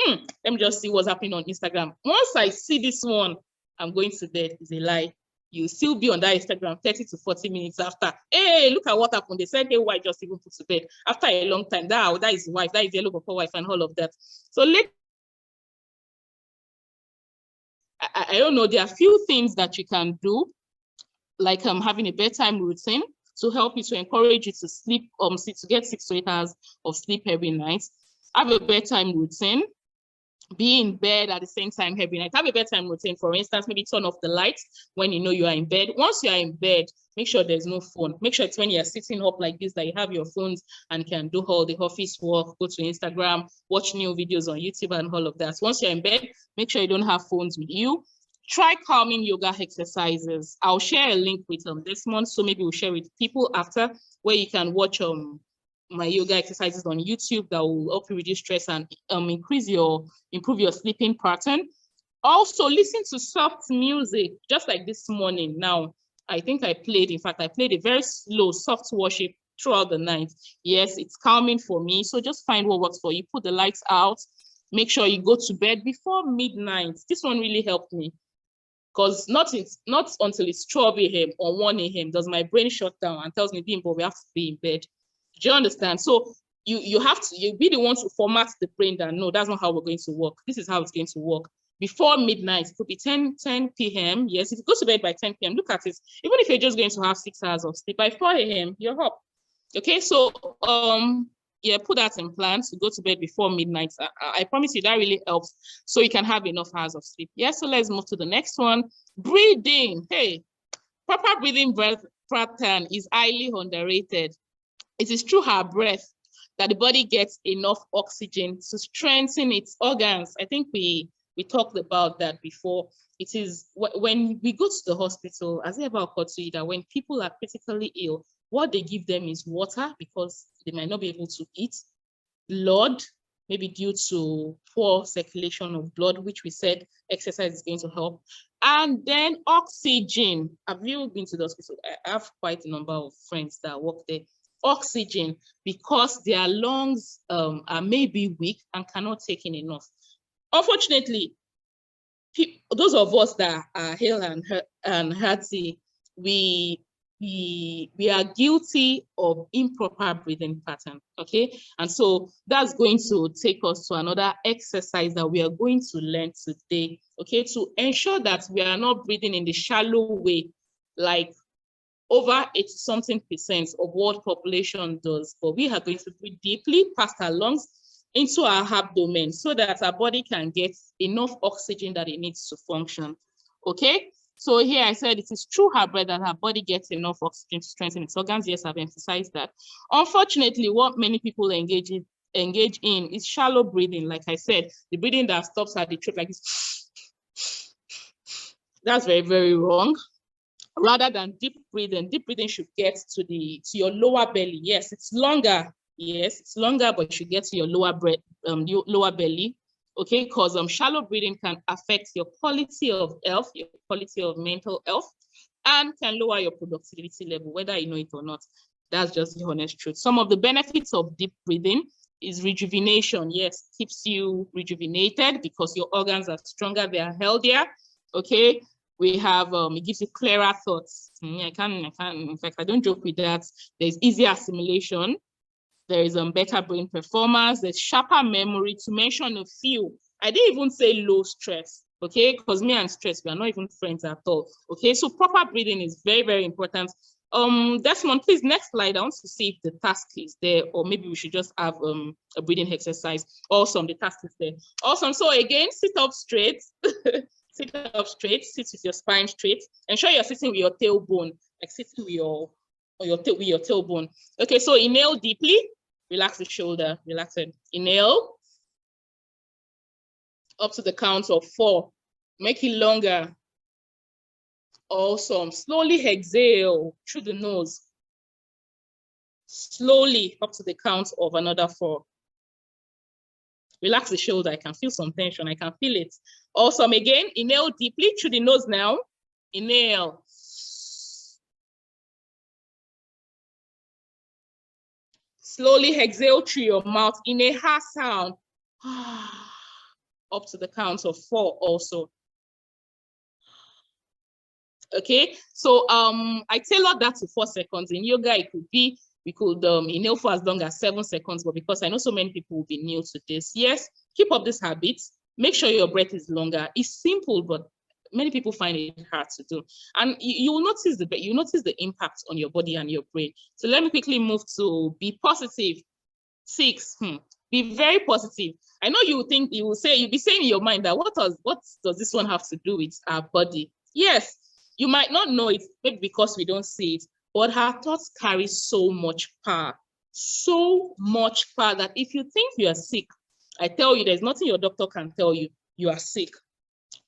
let me just see what's happening on Instagram. Once I see this one, I'm going to bed. Is a lie. You'll still be on that Instagram 30 to 40 minutes after. Hey, look at what happened. They said, hey, why just even put to bed? After a long time, that is wife, that is yellow before wife and all of that. So I don't know, there are few things that you can do, like having a bedtime routine to help you, to encourage you to sleep, to get 6 to 8 hours of sleep every night. Have a bedtime routine. Be in bed at the same time every night. Have a bedtime routine. For instance, maybe turn off the lights when you know you are in bed. Once you are in bed, make sure there's no phone. Make sure it's when you're sitting up like this that you have your phones and can do all the office work, go to Instagram, watch new videos on YouTube and all of that. Once you're in bed, make sure you don't have phones with you. Try calming yoga exercises. I'll share a link with Desmond, so maybe we'll share with people after, where you can watch my yoga exercises on YouTube that will help you reduce stress and improve your sleeping pattern. Also, listen to soft music, just like this morning. Now, I think I played a very slow, soft worship throughout the night. Yes, it's calming for me. So just find what works for you. Put the lights out. Make sure you go to bed before midnight. This one really helped me, because not until it's 12 a.m. or 1 a.m. does my brain shut down and tells me, Bimbo, we have to be in bed. Do you understand? So you be the one to format the brain that, no, that's not how we're going to work. This is how it's going to work. Before midnight, it could be 10 p.m. Yes, if you go to bed by 10 p.m., look at it. Even if you're just going to have 6 hours of sleep, by 4 a.m., you're up. Okay, so yeah, put that in plan to go to bed before midnight. I promise you that really helps, so you can have enough hours of sleep. Yeah, so let's move to the next one. Breathing. Hey, proper breathing pattern is highly underrated. It is through our breath that the body gets enough oxygen to strengthen its organs. I think we talked about that before. It is when we go to the hospital, has it ever occurred to you that when people are critically ill, what they give them is water, because they might not be able to eat, blood, maybe due to poor circulation of blood, which we said exercise is going to help, and then oxygen. Have you been to the hospital? I have quite a number of friends that work there. Oxygen, because their lungs are maybe weak and cannot take in enough. Unfortunately, those of us that are hale and hearty, we are guilty of improper breathing pattern. Okay, and so that's going to take us to another exercise that we are going to learn today. Okay, to ensure that we are not breathing in the shallow way, like over 80-something% of world population does, but we are going to breathe deeply past our lungs into our abdomen so that our body can get enough oxygen that it needs to function. Okay, so here I said it is through our breath that our body gets enough oxygen to strengthen its organs. Yes, I've emphasized that. Unfortunately, what many people engage in is shallow breathing. Like I said, the breathing that stops at the throat like this. That's very, very wrong. Rather than deep breathing should get to your lower belly. Yes, it's longer. Yes, it's longer, but you should get to your lower belly. Okay, because shallow breathing can affect your quality of health, your quality of mental health, and can lower your productivity level, whether you know it or not. That's just the honest truth. Some of the benefits of deep breathing is rejuvenation. Yes, keeps you rejuvenated because your organs are stronger, they are healthier. Okay, we have it gives you clearer thoughts. I can't. In fact, I don't joke with that. There's easier assimilation. There is better brain performance. There's sharper memory. To mention a few, I didn't even say low stress. Okay, because me and stress, we are not even friends at all. Okay, so proper breathing is very, very important. Desmond, please, next slide. I want to see if the task is there, or maybe we should just have a breathing exercise. Awesome, the task is there. Awesome. So again, sit up straight. Sit up straight. Sit with your spine straight. Ensure you're sitting with your tailbone, like sitting with your tailbone. Okay, so inhale deeply. Relax the shoulder. Relax it. Inhale. Up to the count of 4. Make it longer. Awesome. Slowly exhale through the nose. Slowly up to the count of another 4. Relax the shoulder. I can feel some tension. I can feel it. Awesome. Again, inhale deeply through the nose now. Inhale. Slowly exhale through your mouth in a ha sound. Up to the count of 4 also. Okay, so I tailored that to 4 seconds. In yoga, it could be, we could inhale for as long as 7 seconds, but because I know so many people will be new to this, yes, keep up this habit. Make sure your breath is longer. It's simple, but many people find it hard to do. And you will notice the impact on your body and your brain. So let me quickly move to be positive. 6. Be very positive. I know you will say, you'll be saying in your mind that what does this one have to do with our body? Yes, you might not know it, maybe because we don't see it, but our thoughts carry so much power that if you think you are sick, I tell you, there's nothing your doctor can tell you, you are sick.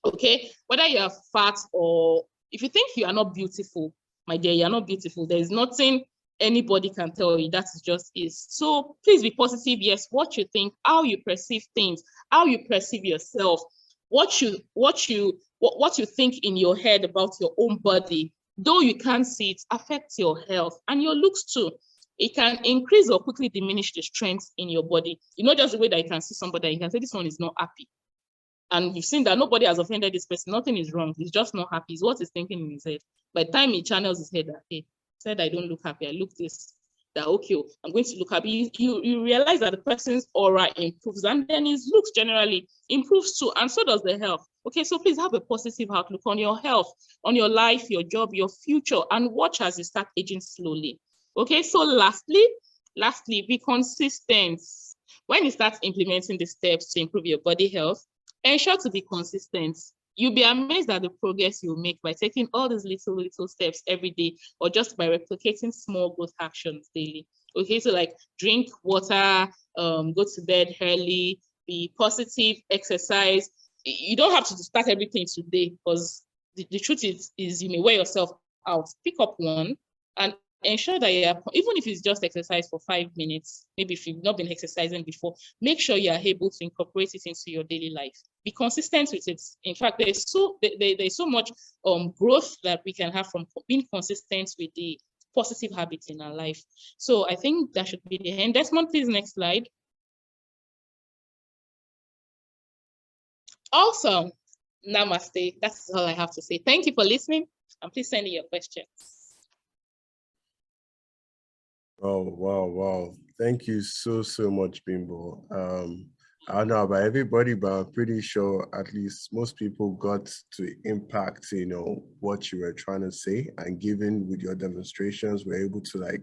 Okay, whether you are fat or if you think you are not beautiful, my dear, you are not beautiful. There's nothing anybody can tell you. That just is. So please be positive. Yes, what you think, how you perceive things, how you perceive yourself, what you think in your head about your own body, though you can't see it, affects your health and your looks too. It can increase or quickly diminish the strength in your body. You know, just the way that you can see somebody, you can say this one is not happy. And you've seen that nobody has offended this person. Nothing is wrong. He's just not happy. It's what he's thinking in his head. By the time he channels his head that, hey, said I don't look happy. I look this. That, okay, I'm going to look happy. You realize that the person's aura improves and then his looks generally improves too. And so does the health. Okay, so please have a positive outlook on your health, on your life, your job, your future, and watch as you start aging slowly. Okay, so lastly, be consistent. When you start implementing the steps to improve your body health, ensure to be consistent. You'll be amazed at the progress you'll make by taking all these little steps every day, or just by replicating small growth actions daily. Okay, so like drink water, go to bed early, be positive, exercise. You don't have to start everything today, because the truth is you may wear yourself out. Pick up one and ensure that even if it's just exercise for 5 minutes, maybe if you've not been exercising before, make sure you are able to incorporate it into your daily life. Be consistent with it. In fact, there's so much growth that we can have from being consistent with the positive habits in our life. So I think that should be the end. Desmond, please, next slide. Awesome. Namaste. That's all I have to say. Thank you for listening, and please send in your questions. Oh, wow. Thank you so much, Bimbo. I don't know about everybody, but I'm pretty sure at least most people got to impact, what you were trying to say, and given with your demonstrations, we're able to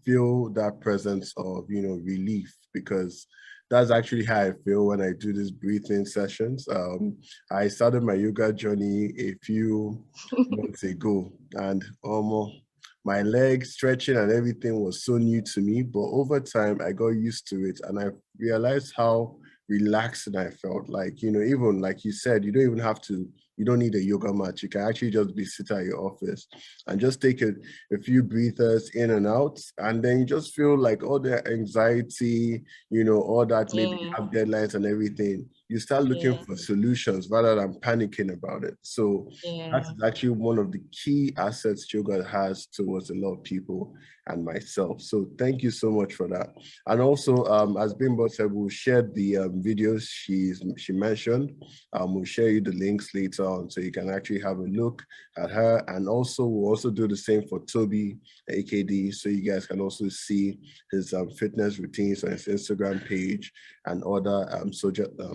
feel that presence of, relief, because that's actually how I feel when I do these breathing sessions. I started my yoga journey a few months ago, and my legs stretching and everything was so new to me, but over time I got used to it, and I realized how relaxed I felt. Like, even like you said, you don't even have to, You don't need a yoga mat. You can actually just be sitting at your office and just take a few breathers in and out. And then you just feel like all the anxiety, you know, all that, maybe you have deadlines and everything. You start looking for solutions rather than panicking about it. So that's actually one of the key assets yoga has towards a lot of people and myself. So thank you so much for that. And also, as Bimbo said, we'll share the videos she mentioned. We'll share you the links later on so you can actually have a look at her. And also, we'll also do the same for Tobi AKD, so you guys can also see his fitness routines on his Instagram page and other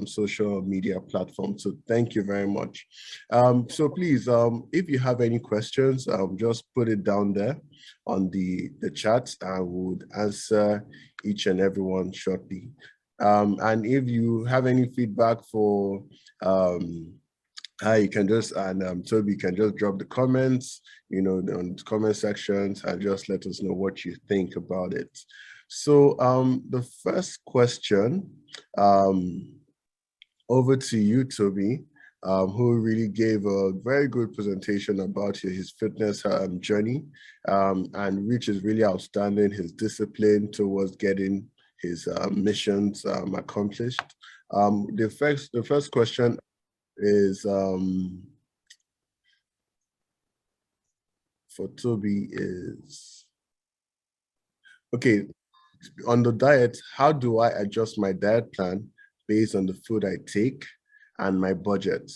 social media platforms. So thank you very much. So please, if you have any questions, just put it down there on the chat. I would answer each and every one shortly. And if you have any feedback for you can just, and Tobi can just drop the comments, you know, on the comment sections, and just let us know what you think about it. So the first question, over to you, Tobi, who really gave a very good presentation about his fitness journey, and which is really outstanding, his discipline towards getting his missions accomplished. The first question is for Tobi is, okay, on the diet, how do I adjust my diet plan based on the food I take and my budget?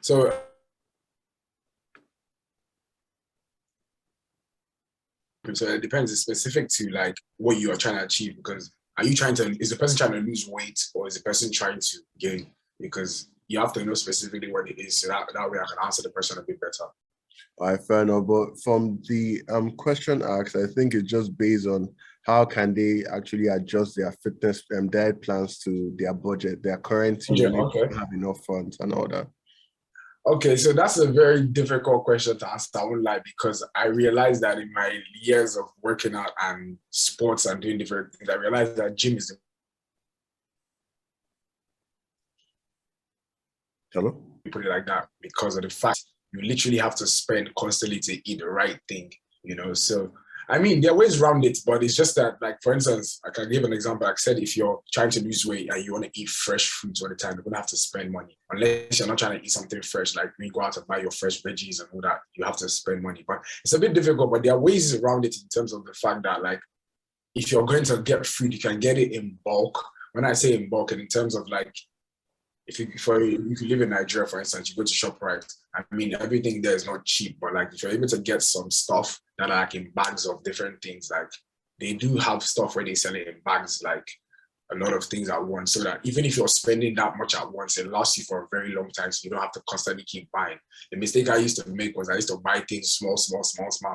So it depends. It's specific to like what you are trying to achieve, because is the person trying to lose weight or is the person trying to gain? Because you have to know specifically what it is, so that way I can answer the person a bit better. All right, fair enough. But from the question asked, I think it's just based on how can they actually adjust their fitness diet plans to their budget, their current, have enough funds and all that. Okay, so that's a very difficult question to answer, I won't lie, because I realized that in my years of working out and sports and doing different things, I realized that gym is Hello? Put it like that, because of the fact you literally have to spend constantly to eat the right thing, you know. So I mean, there are ways around it, but it's just that, like, for instance, I can give an example. Like I said, if you're trying to lose weight and you want to eat fresh fruits all the time, you're gonna have to spend money. Unless you're not trying to eat something fresh, like when you go out and buy your fresh veggies and all that, you have to spend money. But it's a bit difficult, but there are ways around it in terms of the fact that, like, if you're going to get food, you can get it in bulk. When I say in bulk, and in terms of like, if you live in Nigeria, for instance, you go to ShopRite, I mean, everything there is not cheap, but like if you're able to get some stuff that are like in bags of different things, like they do have stuff where they sell it in bags, like a lot of things at once, so that even if you're spending that much at once, it lasts you for a very long time, so you don't have to constantly keep buying. The mistake I used to make was I used to buy things small.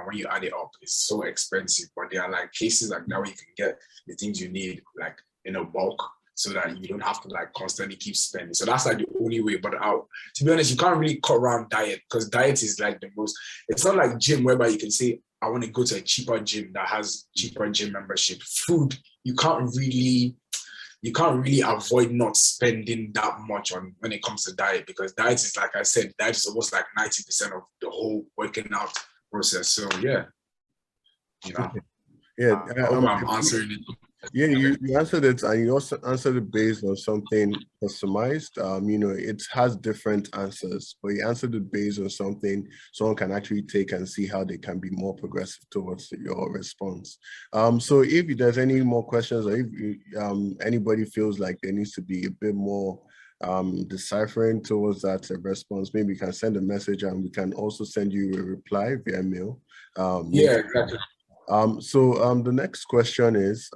When you add it up, it's so expensive. But there are like cases like now where you can get the things you need like in a bulk, so that you don't have to like constantly keep spending. So that's like the only way. But to be honest, you can't really cut around diet, because diet is like the most, it's not like gym whereby you can say, I want to go to a cheaper gym that has cheaper gym membership. Food, you can't really avoid not spending that much on when it comes to diet, because diet is, like I said, diet is almost like 90% of the whole working out process. So yeah, you know, yeah, I hope I'm answering it. Yeah, you answered it, and you also answered it based on something customized. You know, it has different answers, but you answered it based on something someone can actually take and see how they can be more progressive towards your response. So if there's any more questions, or if anybody feels like there needs to be a bit more deciphering towards that response, maybe you can send a message, and we can also send you a reply via mail. Yeah, exactly. The next question is,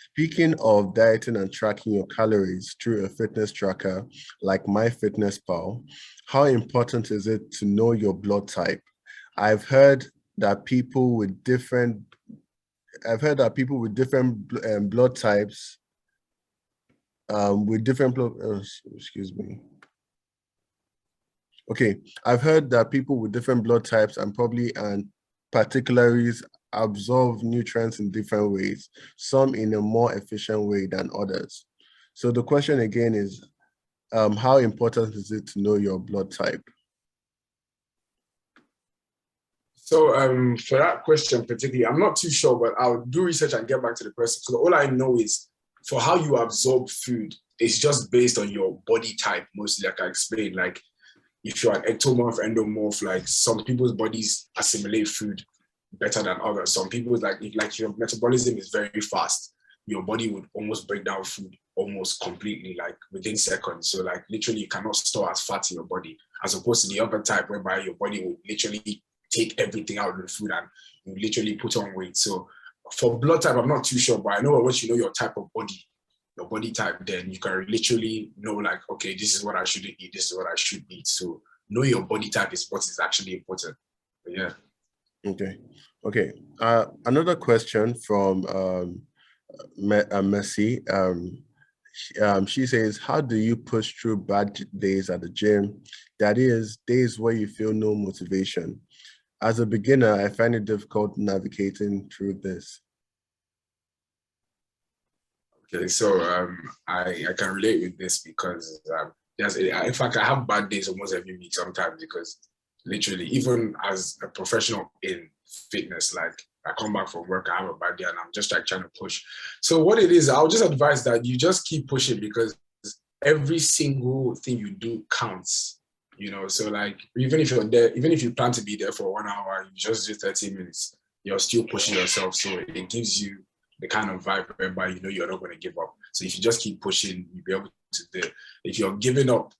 speaking of dieting and tracking your calories through a fitness tracker like MyFitnessPal, how important is it to know your blood type? I've heard that people with different blood types, excuse me. Okay, I've heard that people with different blood types and particularities absorb nutrients in different ways, some in a more efficient way than others. So the question again is, how important is it to know your blood type? So for that question particularly, I'm not too sure, but I'll do research and get back to the person. So all I know is for how you absorb food, it's just based on your body type, mostly, like I explained. Like if you're an ectomorph, endomorph, like some people's bodies assimilate food better than others. Some people's like your metabolism is very fast. Your body would almost break down food almost completely, like within seconds. So like literally you cannot store as fat in your body, as opposed to the other type whereby your body would literally take everything out of the food and you literally put on weight. So for blood type, I'm not too sure, but I know once you know your type of body, your body type, then you can literally know like, okay, this is what I shouldn't eat, this is what I should eat. So know your body type is what is actually important. But yeah. Okay. Another question from Messi. She says, how do you push through bad days at the gym? That is, days where you feel no motivation. As a beginner, I find it difficult navigating through this. Okay, so I can relate with this because in fact, I have bad days almost every week sometimes, because literally, even as a professional in fitness, like I come back from work, I have a bad day and I'm just like trying to push. So what it is, I'll just advise that you just keep pushing, because every single thing you do counts. So like, even if you're there, even if you plan to be there for 1 hour, you just do 30 minutes, you're still pushing yourself. So it gives you the kind of vibe whereby you're not going to give up. So if you just keep pushing, you'll be able to do it. If you're giving up,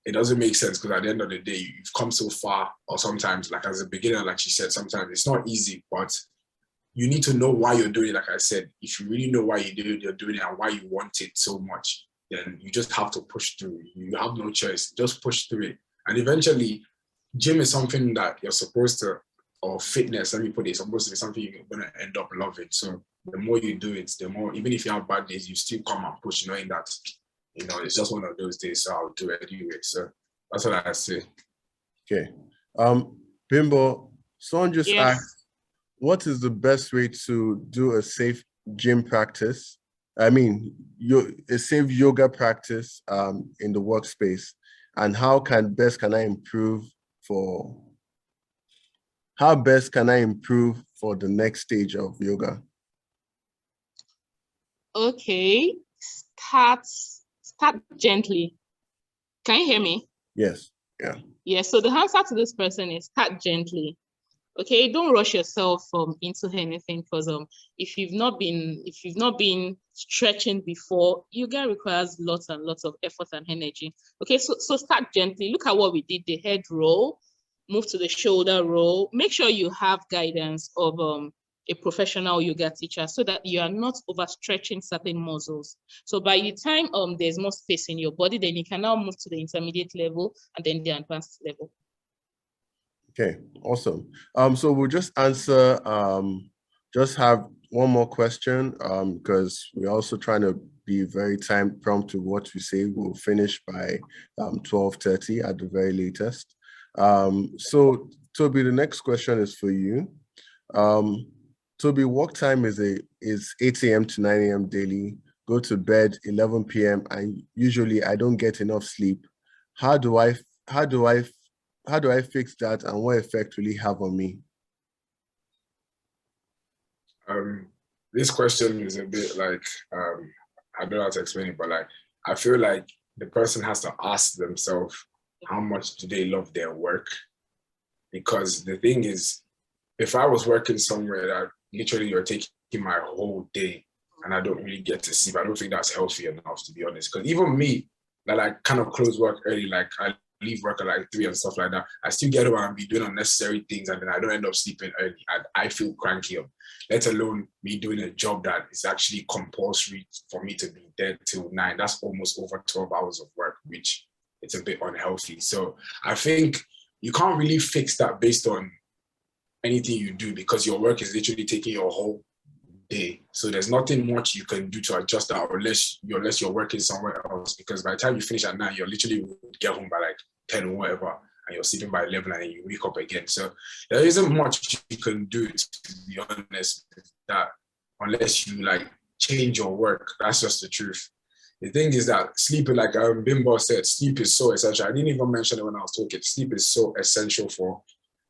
it doesn't make sense, because at the end of the day, you've come so far. Or sometimes, like as a beginner, like she said, sometimes it's not easy, but you need to know why you're doing it. Like I said, if you really know why you're doing it and why you want it so much, then you just have to push through. You have no choice. Just push through it. And eventually, gym is something that you're supposed to, or fitness, let me put it, it's supposed to be something you're going to end up loving. So the more you do it, the more, even if you have bad days, you still come and push, knowing that, it's just one of those days, so I'll do it anyway. So that's what I say. Okay. Bimbo, someone just asked, what is the best way to do a safe gym practice? I mean, a safe yoga practice in the workspace, and how best can I improve for the next stage of yoga? Okay, start gently. Can you hear me? Yes. Yeah. Yeah. So the answer to this person is start gently. Okay, don't rush yourself into anything, because if you've not been stretching before, yoga requires lots and lots of effort and energy. Okay, so start gently. Look at what we did: the head roll, move to the shoulder roll. Make sure you have guidance of a professional yoga teacher, so that you are not overstretching certain muscles. So by the time there's more space in your body, then you can now move to the intermediate level and then the advanced level. Okay, awesome. So we'll just answer, just have one more question, because we're also trying to be very time prompt to what we say. We'll finish by 12:30 at the very latest. So Tobi, the next question is for you. Tobi, work time is 8 a.m. to 9 a.m. daily, go to bed 11 p.m. and usually I don't get enough sleep. How do I fix that, and what effect will it have on me? This question is a bit like, I don't know how to explain it, but like, I feel like the person has to ask themselves, how much do they love their work? Because the thing is, if I was working somewhere that literally you're taking my whole day and I don't really get to sleep, I don't think that's healthy enough, to be honest. Because even me, that I kind of close work early, like I leave work at like 3 and stuff like that, I still get home and be doing unnecessary things, and then I don't end up sleeping early, and I feel cranky up, let alone me doing a job that is actually compulsory for me to be there till 9. That's almost over 12 hours of work, which it's a bit unhealthy. So I think you can't really fix that based on anything you do, because your work is literally taking your whole day. So there's nothing much you can do to adjust that, unless you're working somewhere else, because by the time you finish at 9, you're literally get home by like 10 or whatever, and you're sleeping by 11 and then you wake up again. So there isn't much you can do, to be honest, with that, unless you like change your work. That's just the truth. the thing is that sleep, like Bimbo said, sleep is so essential. I didn't even mention it when I was talking. Sleep is so essential for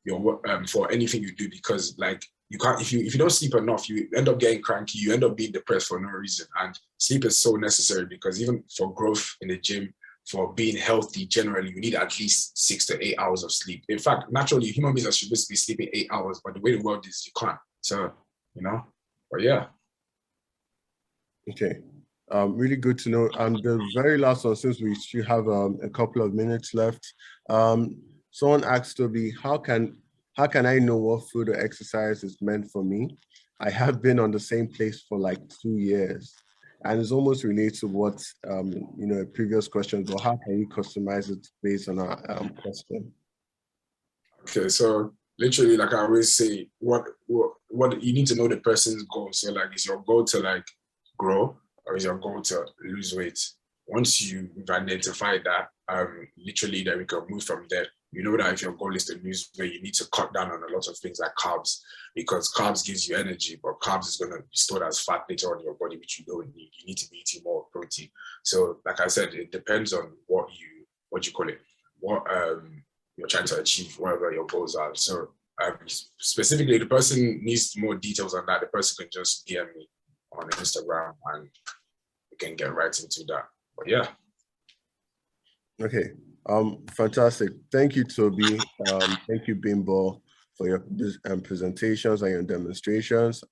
your for anything you do, because like you can't, if you don't sleep enough, you end up getting cranky, you end up being depressed for no reason. And sleep is so necessary, because even for growth in the gym, for being healthy generally, you need at least 6 to 8 hours of sleep. In fact, naturally, human beings are supposed to be sleeping 8 hours, but the way the world is, you can't. So, but yeah. Okay. Really good to know. And the very last one, since we still have a couple of minutes left, someone asked Tobi, how can I know what food or exercise is meant for me? I have been on the same place for like 2 years, and it's almost related to what a previous question, but how can you customize it based on our question? Okay, so literally, like I always say, what you need to know the person's goal. So like, is your goal to like grow, or is your goal to lose weight? Once you've identified that, literally then we can move from there. You know that if your goal is to lose weight, you need to cut down on a lot of things like carbs, because carbs gives you energy, but carbs is going to be stored as fat later on in your body, which you don't need. You need to be eating more protein. So like I said, it depends on what you call it, what you're trying to achieve, whatever your goals are. So specifically, the person needs more details on that. The person can just DM me on Instagram and we can get right into that. But yeah. Okay. Fantastic. Thank you, Tobi. Thank you, Bimbo, for your presentations and your demonstrations.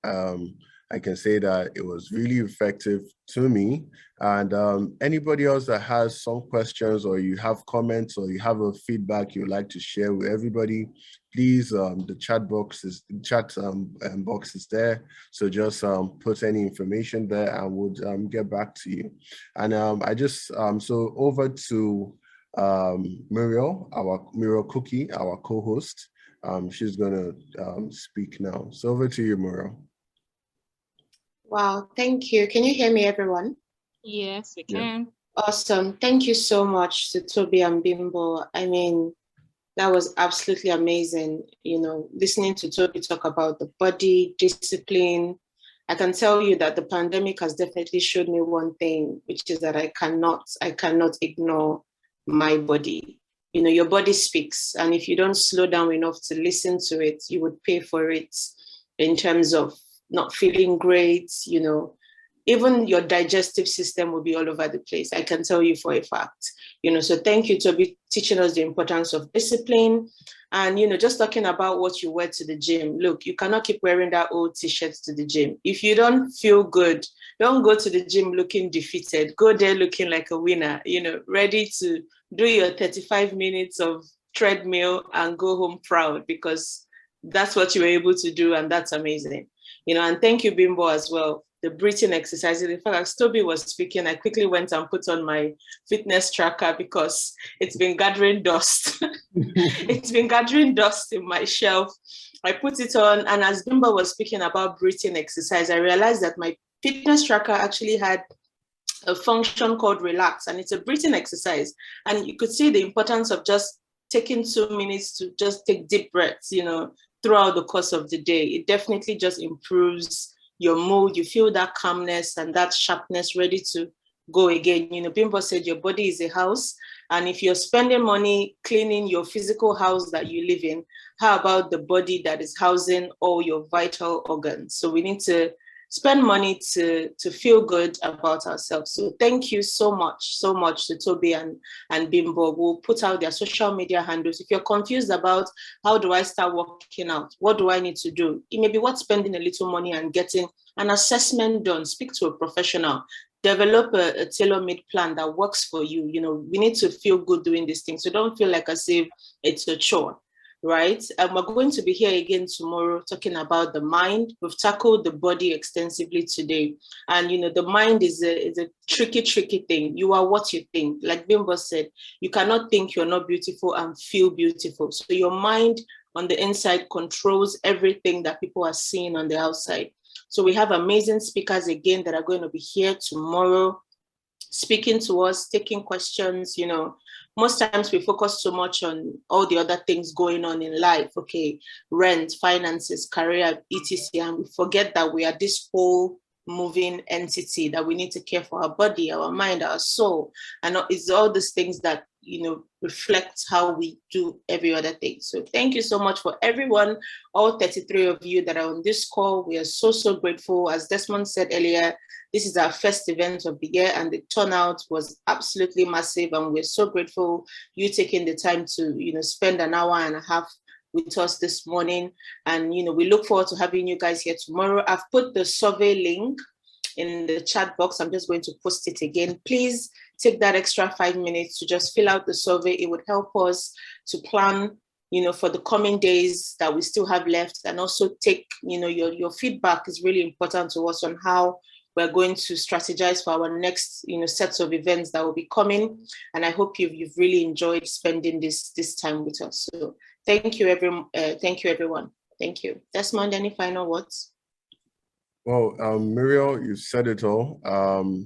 I can say that it was really effective to me. And anybody else that has some questions, or you have comments, or you have a feedback you'd like to share with everybody, please, the chat box is there. So just put any information there and we'll get back to you. And so over to Muriel, Muriel Cookie, our co-host. She's gonna speak now. So over to you, Muriel. Wow, thank you. Can you hear me, everyone? Yes, we can. Awesome. Thank you so much to Tobi and Bimbo. I mean, that was absolutely amazing. Listening to Tobi talk about the body, discipline. I can tell you that the pandemic has definitely showed me one thing, which is that I cannot ignore my body. Your body speaks, and if you don't slow down enough to listen to it, you would pay for it in terms of not feeling great. Even your digestive system will be all over the place. I can tell you for a fact. So thank you to be teaching us the importance of discipline. And just talking about what you wear to the gym. Look, you cannot keep wearing that old t-shirt to the gym. If you don't feel good, don't go to the gym looking defeated. Go there looking like a winner, ready to do your 35 minutes of treadmill and go home proud, because that's what you were able to do, and that's amazing. And thank you, Bimbo, as well. The breathing exercises. In fact, as Tobi was speaking, I quickly went and put on my fitness tracker because it's been gathering dust. It's been gathering dust in my shelf. I put it on, and as Bimbo was speaking about breathing exercise, I realized that my fitness tracker actually had a function called relax, and it's a breathing exercise. And you could see the importance of just taking 2 minutes to just take deep breaths, throughout the course of the day. It definitely just improves your mood. You feel that calmness and that sharpness, ready to go again. Bimbo said your body is a house, and if you're spending money cleaning your physical house that you live in, how about the body that is housing all your vital organs? So we need to spend money to feel good about ourselves. So thank you so much to Tobi and Bimbo. We'll put out their social media handles. If you're confused about how do I start working out, what do I need to do, it may be worth spending a little money and getting an assessment done. Speak to a professional. Develop a tailor-made plan that works for you. We need to feel good doing these things. So don't feel like as if it's a chore. Right? We're going to be here again tomorrow talking about the mind. We've tackled the body extensively today. And, the mind is a tricky thing. You are what you think. Like Bimbo said, you cannot think you're not beautiful and feel beautiful. So your mind on the inside controls everything that people are seeing on the outside. So we have amazing speakers again that are going to be here tomorrow, speaking to us, taking questions. Most times we focus so much on all the other things going on in life, okay, rent, finances, career, etc. And we forget that we are this whole moving entity, that we need to care for our body, our mind, our soul, and it's all these things that, you know, reflect how we do every other thing. So thank you so much for everyone, all 33 of you that are on this call. We are so, so grateful. As Desmond said earlier, this is our first event of the year, and the turnout was absolutely massive, and we're so grateful you taking the time to, you know, spend an hour and a half with us this morning. And, you know, we look forward to having you guys here tomorrow. I've put the survey link in the chat box. I'm just going to post it again. Please take that extra 5 minutes to just fill out the survey. It would help us to plan, you know, for the coming days that we still have left, and also take, you know, your feedback is really important to us on how we're going to strategize for our next, you know, sets of events that will be coming. And I hope you've really enjoyed spending this time with us. So thank you, everyone. Thank you. Desmond, any final words? Well, Muriel, you said it all.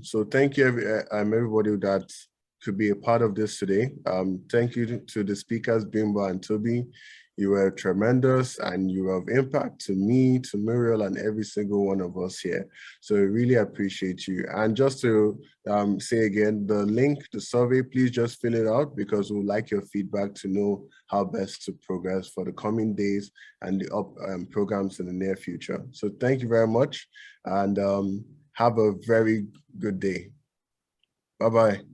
So thank you, everybody that could be a part of this today. Thank you to the speakers, Bimbo and Tobi. You were tremendous, and you have impact to me, to Muriel, and every single one of us here. So I really appreciate you. And just to say again, the link, the survey, please just fill it out, because we would like your feedback to know how best to progress for the coming days and the programs in the near future. So thank you very much, and have a very good day. Bye-bye.